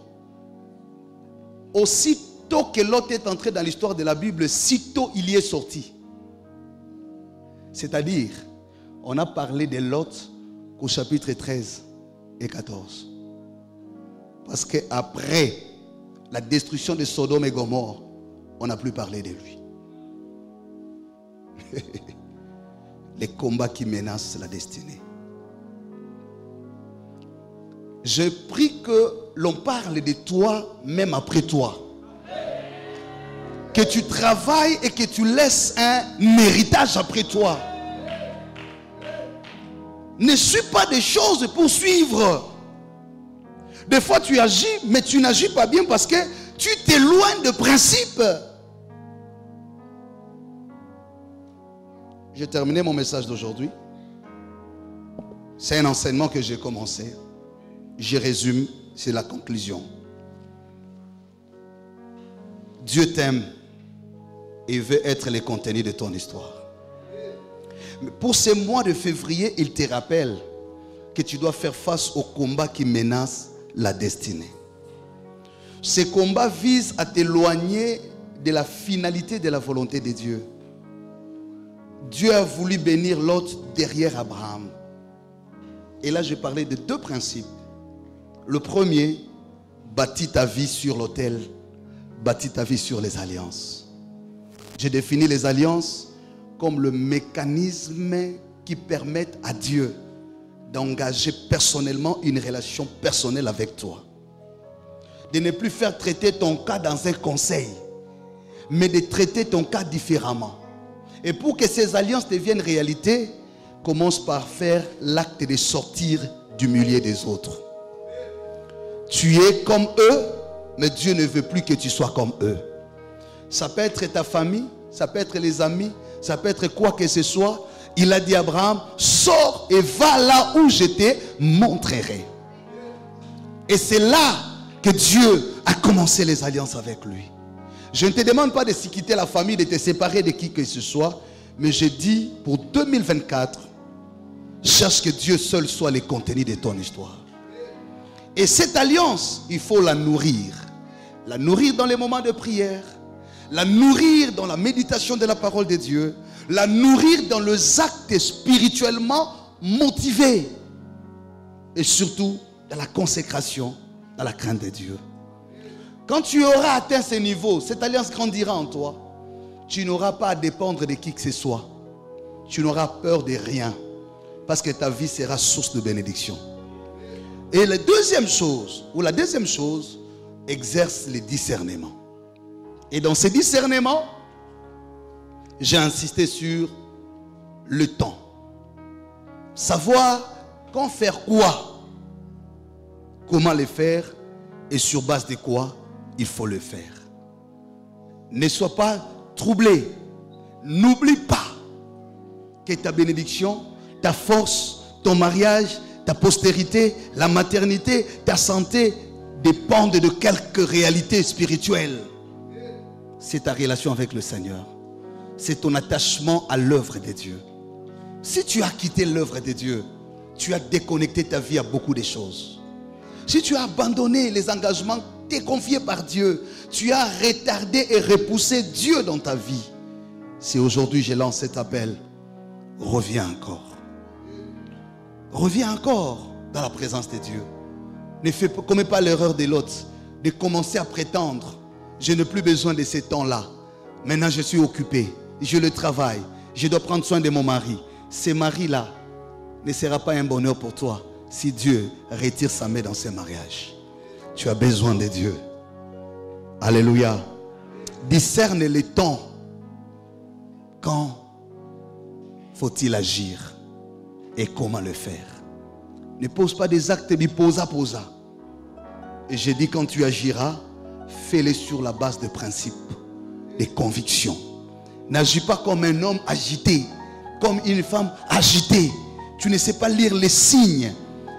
Speaker 1: Aussitôt que Lot est entré dans l'histoire de la Bible, sitôt il y est sorti. C'est-à-dire, on a parlé de Lot qu'au chapitre 13 et 14. Parce qu'après la destruction de Sodome et Gomorrhe, on n'a plus parlé de lui. Les combats qui menacent la destinée. Je prie que l'on parle de toi même après toi. Que tu travailles et que tu laisses un héritage après toi. Ne suis pas des choses pour suivre. Des fois tu agis, mais tu n'agis pas bien parce que tu t'éloignes de principe. J'ai terminé mon message d'aujourd'hui. C'est un enseignement que j'ai commencé. Je résume, c'est la conclusion. Dieu t'aime il veut être le contenu de ton histoire. Mais pour ce mois de février, il te rappelle que tu dois faire face au combat qui menace la destinée. Ce combat vise à t'éloigner de la finalité de la volonté de Dieu. Dieu a voulu bénir Lot derrière Abraham. Et là, je parlais de deux principes. Le premier, bâtis ta vie sur l'autel, bâtis ta vie sur les alliances. J'ai défini les alliances comme le mécanisme qui permet à Dieu d'engager personnellement une relation personnelle avec toi. De ne plus faire traiter ton cas dans un conseil, mais de traiter ton cas différemment. Et pour que ces alliances deviennent réalité, commence par faire l'acte de sortir du milieu des autres. Tu es comme eux, mais Dieu ne veut plus que tu sois comme eux. Ça peut être ta famille, ça peut être les amis, ça peut être quoi que ce soit. Il a dit à Abraham, sors et va là où je te montrerai. Et c'est là que Dieu a commencé les alliances avec lui. Je ne te demande pas de quitter la famille, de te séparer de qui que ce soit, mais je dis pour 2024, cherche que Dieu seul soit le contenu de ton histoire. Et cette alliance, il faut la nourrir. La nourrir dans les moments de prière, la nourrir dans la méditation de la parole de Dieu, la nourrir dans les actes spirituellement motivés et surtout dans la consécration, dans la crainte de Dieu. Quand tu auras atteint ce niveau, cette alliance grandira en toi. Tu n'auras pas à dépendre de qui que ce soit. Tu n'auras peur de rien parce que ta vie sera source de bénédiction. Et la deuxième chose, exerce le discernement. Et dans ce discernement, j'ai insisté sur le temps. Savoir quand faire quoi, comment le faire et sur base de quoi il faut le faire. Ne sois pas troublé. N'oublie pas que ta bénédiction, ta force, ton mariage, ta postérité, la maternité, ta santé dépendent de quelques réalités spirituelles. C'est ta relation avec le Seigneur. C'est ton attachement à l'œuvre de Dieu. Si tu as quitté l'œuvre de Dieu, tu as déconnecté ta vie à beaucoup de choses. Si tu as abandonné les engagements confiés par Dieu, tu as retardé et repoussé Dieu dans ta vie. Si aujourd'hui je lance cet appel, reviens encore. Reviens encore dans la présence de Dieu. Ne commets pas l'erreur de l'autre, de commencer à prétendre, je n'ai plus besoin de ces temps-là. Maintenant je suis occupé, je le travaille, je dois prendre soin de mon mari. Ce mari-là ne sera pas un bonheur pour toi si Dieu retire sa main dans ce mariage. Tu as besoin de Dieu. Alléluia. Discerne les temps. Quand faut-il agir et comment le faire? Ne pose pas des actes de posa. Et je dis quand tu agiras, fais-le sur la base de principes, de convictions. N'agis pas comme un homme agité, comme une femme agitée. Tu ne sais pas lire les signes.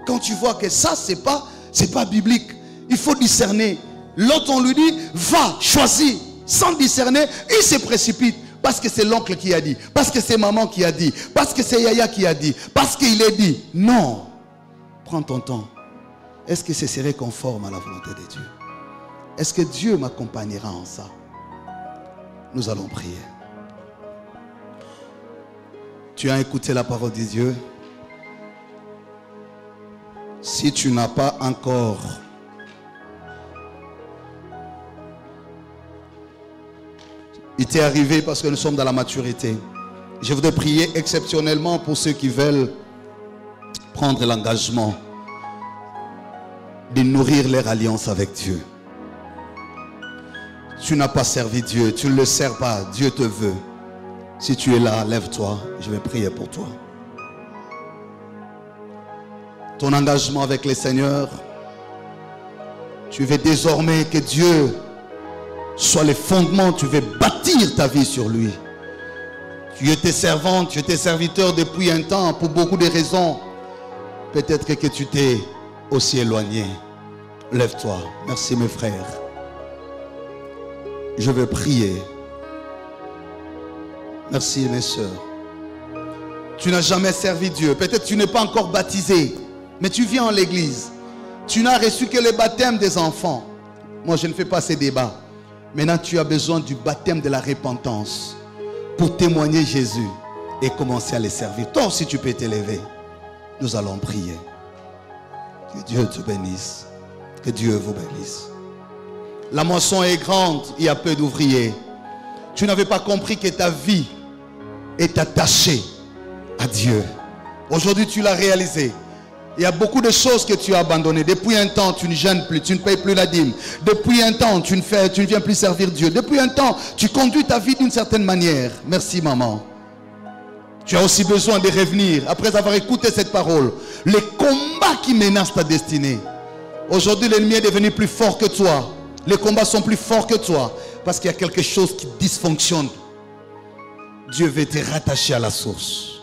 Speaker 1: Quand tu vois que ça, c'est pas biblique. Il faut discerner. L'autre, on lui dit, va, choisis. Sans discerner, il se précipite. Parce que c'est l'oncle qui a dit. Parce que c'est maman qui a dit. Parce que c'est Yaya qui a dit. Parce qu'il a dit. Non. Prends ton temps. Est-ce que ce serait conforme à la volonté de Dieu? Est-ce que Dieu m'accompagnera en ça? Nous allons prier. Tu as écouté la parole de Dieu. Si tu n'as pas encore il t'est arrivé parce que nous sommes dans la maturité. Je voudrais prier exceptionnellement pour ceux qui veulent prendre l'engagement de nourrir leur alliance avec Dieu. Tu n'as pas servi Dieu, tu ne le sers pas, Dieu te veut. Si tu es là, lève-toi, je vais prier pour toi. Ton engagement avec le Seigneur, tu veux désormais que Dieu soit le fondement, tu veux bâtir ta vie sur lui. Tu étais servante, tu étais serviteur depuis un temps pour beaucoup de raisons. Peut-être que tu t'es aussi éloigné. Lève-toi. Merci mes frères. Je veux prier Merci mes soeurs. Tu n'as jamais servi Dieu. Peut-être tu n'es pas encore baptisé, mais tu viens en l'église. Tu n'as reçu que le baptême des enfants. Moi, je ne fais pas ces débats. Maintenant, tu as besoin du baptême de la repentance pour témoigner Jésus et commencer à les servir. Toi aussi, tu peux t'élever. Nous allons prier. Que Dieu te bénisse. Que Dieu vous bénisse. La moisson est grande, il y a peu d'ouvriers. Tu n'avais pas compris que ta vie est attachée à Dieu. Aujourd'hui, tu l'as réalisé. Il y a beaucoup de choses que tu as abandonnées. Depuis un temps, tu ne jeûnes plus, tu ne payes plus la dîme. Depuis un temps, tu ne viens plus servir Dieu. Depuis un temps, tu conduis ta vie d'une certaine manière. Merci maman. Tu as aussi besoin de revenir, après avoir écouté cette parole, les combats qui menacent ta destinée. Aujourd'hui, l'ennemi est devenu plus fort que toi. Les combats sont plus forts que toi. Parce qu'il y a quelque chose qui dysfonctionne. Dieu veut te rattacher à la source.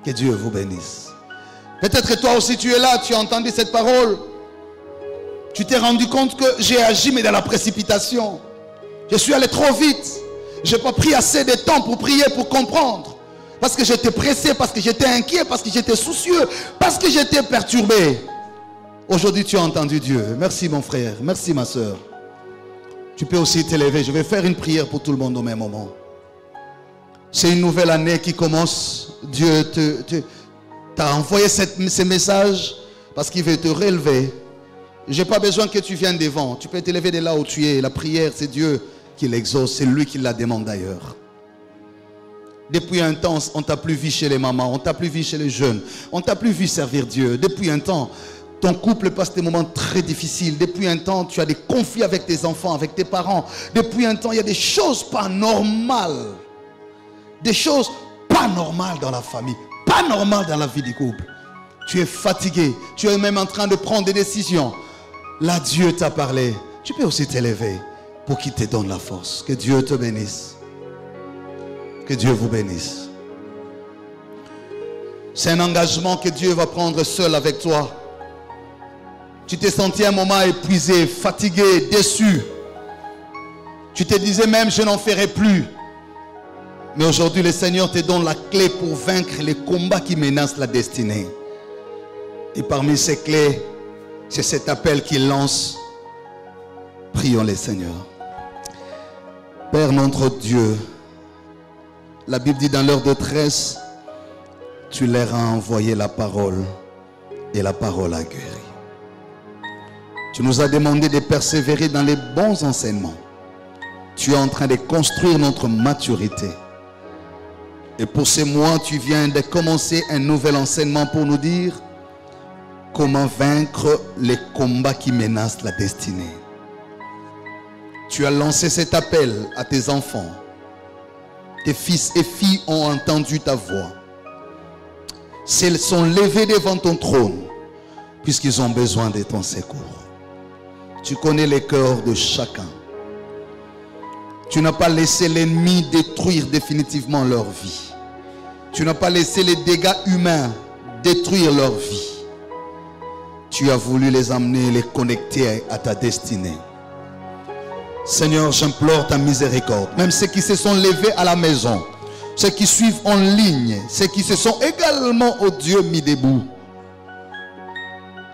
Speaker 1: Que Dieu vous bénisse. Peut-être que toi aussi tu es là, tu as entendu cette parole. Tu t'es rendu compte que j'ai agi mais dans la précipitation. Je suis allé trop vite. Je n'ai pas pris assez de temps pour prier, pour comprendre. Parce que j'étais pressé, parce que j'étais inquiet, parce que j'étais soucieux, parce que j'étais perturbé. Aujourd'hui tu as entendu Dieu. Merci mon frère, merci ma soeur. Tu peux aussi t'élever. Je vais faire une prière pour tout le monde au même moment. C'est une nouvelle année qui commence. Dieu t'a envoyé ces messages parce qu'il veut te relever. Je n'ai pas besoin que tu viennes devant. Tu peux t'élever de là où tu es. La prière, c'est Dieu qui l'exauce. C'est lui qui la demande d'ailleurs. Depuis un temps, on ne t'a plus vu chez les mamans. On ne t'a plus vu chez les jeunes. On ne t'a plus vu servir Dieu. Depuis un temps, ton couple passe des moments très difficiles. Depuis un temps, tu as des conflits avec tes enfants, avec tes parents. Depuis un temps, il y a des choses pas normales. Des choses pas normales dans la famille. Pas normales dans la vie du couple. Tu es fatigué. Tu es même en train de prendre des décisions. Là, Dieu t'a parlé. Tu peux aussi t'élever pour qu'il te donne la force. Que Dieu te bénisse. Que Dieu vous bénisse. C'est un engagement que Dieu va prendre seul avec toi. Tu t'es senti un moment épuisé, fatigué, déçu. Tu te disais même, je n'en ferai plus. Mais aujourd'hui, le Seigneur te donne la clé pour vaincre les combats qui menacent la destinée. Et parmi ces clés, c'est cet appel qu'il lance. Prions les Seigneurs. Père notre Dieu, la Bible dit dans leur détresse, tu leur as envoyé la parole et la parole a guéri. Tu nous as demandé de persévérer dans les bons enseignements. Tu es en train de construire notre maturité. Et pour ces mois, tu viens de commencer un nouvel enseignement pour nous dire comment vaincre les combats qui menacent la destinée. Tu as lancé cet appel à tes enfants. Tes fils et filles ont entendu ta voix. Ils sont levés devant ton trône puisqu'ils ont besoin de ton secours. Tu connais les cœurs de chacun. Tu n'as pas laissé l'ennemi détruire définitivement leur vie. Tu n'as pas laissé les dégâts humains détruire leur vie. Tu as voulu les amener, les connecter à ta destinée. Seigneur, j'implore ta miséricorde. Même ceux qui se sont levés à la maison, ceux qui suivent en ligne, ceux qui se sont également, oh Dieu, mis debout.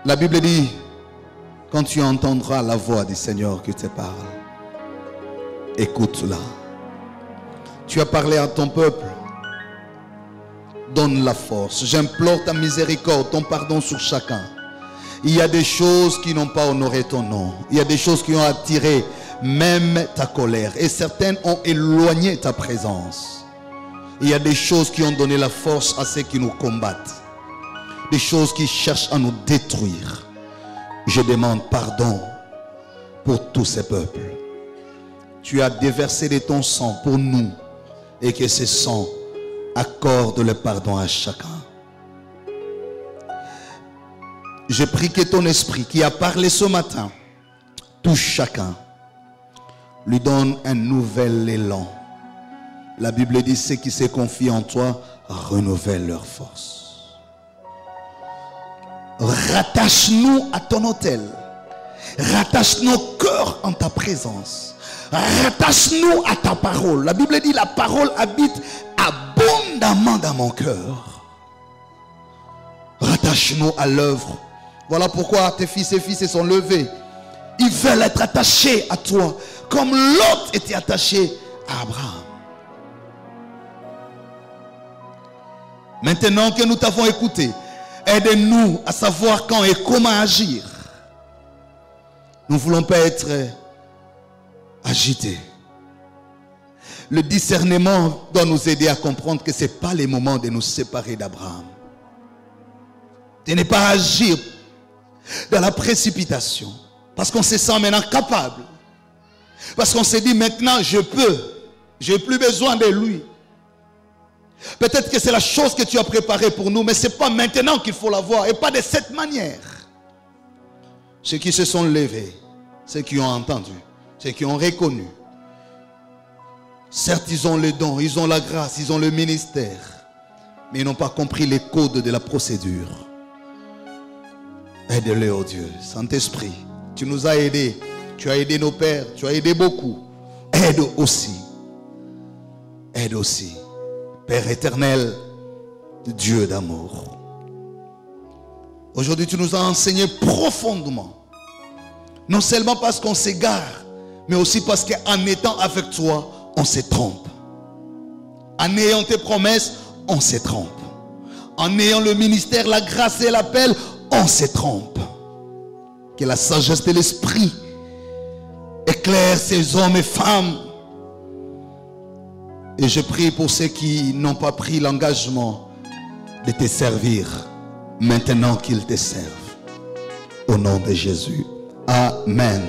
Speaker 1: La Bible dit, quand tu entendras la voix du Seigneur qui te parle, écoute-la. Tu as parlé à ton peuple. Donne la force. J'implore ta miséricorde, ton pardon sur chacun. Il y a des choses qui n'ont pas honoré ton nom. Il y a des choses qui ont attiré même ta colère. Et certaines ont éloigné ta présence. Il y a des choses qui ont donné la force à ceux qui nous combattent. Des choses qui cherchent à nous détruire. Je demande pardon pour tous ces peuples. Tu as déversé de ton sang pour nous. Et que ce sang accorde le pardon à chacun. Je prie que ton esprit qui a parlé ce matin touche chacun. Lui donne un nouvel élan. La Bible dit ceux qui se confient en toi renouvellent leur force. Rattache-nous à ton autel. Rattache nos cœurs en ta présence. Rattache-nous à ta parole. La Bible dit la parole habite abondamment dans mon cœur. Rattache-nous à l'œuvre. Voilà pourquoi tes fils et filles se sont levés. Ils veulent être attachés à toi, comme Lot était attaché à Abraham. Maintenant que nous t'avons écouté, aide-nous à savoir quand et comment agir. Nous ne voulons pas être agités. Le discernement doit nous aider à comprendre que ce n'est pas le moment de nous séparer d'Abraham. De ne pas agir dans la précipitation. Parce qu'on se sent maintenant capable. Parce qu'on se dit maintenant je peux. Je n'ai plus besoin de lui. Peut-être que c'est la chose que tu as préparée pour nous, mais ce n'est pas maintenant qu'il faut la voir et pas de cette manière. Ceux qui se sont levés, ceux qui ont entendu, ceux qui ont reconnu. Certes, ils ont le don, ils ont la grâce, ils ont le ministère, mais ils n'ont pas compris les codes de la procédure. Aide-les, oh Dieu. Saint-Esprit, tu nous as aidés. Tu as aidé nos pères, tu as aidé beaucoup. Aide aussi. Aide aussi. Père éternel, Dieu d'amour. Aujourd'hui, tu nous as enseigné profondément. Non seulement parce qu'on s'égare, mais aussi parce qu'en étant avec toi, on se trompe. En ayant tes promesses, on se trompe. En ayant le ministère, la grâce et l'appel, on se trompe. Que la sagesse de l'esprit éclaire ces hommes et femmes. Et je prie pour ceux qui n'ont pas pris l'engagement de te servir maintenant qu'ils te servent. Au nom de Jésus. Amen.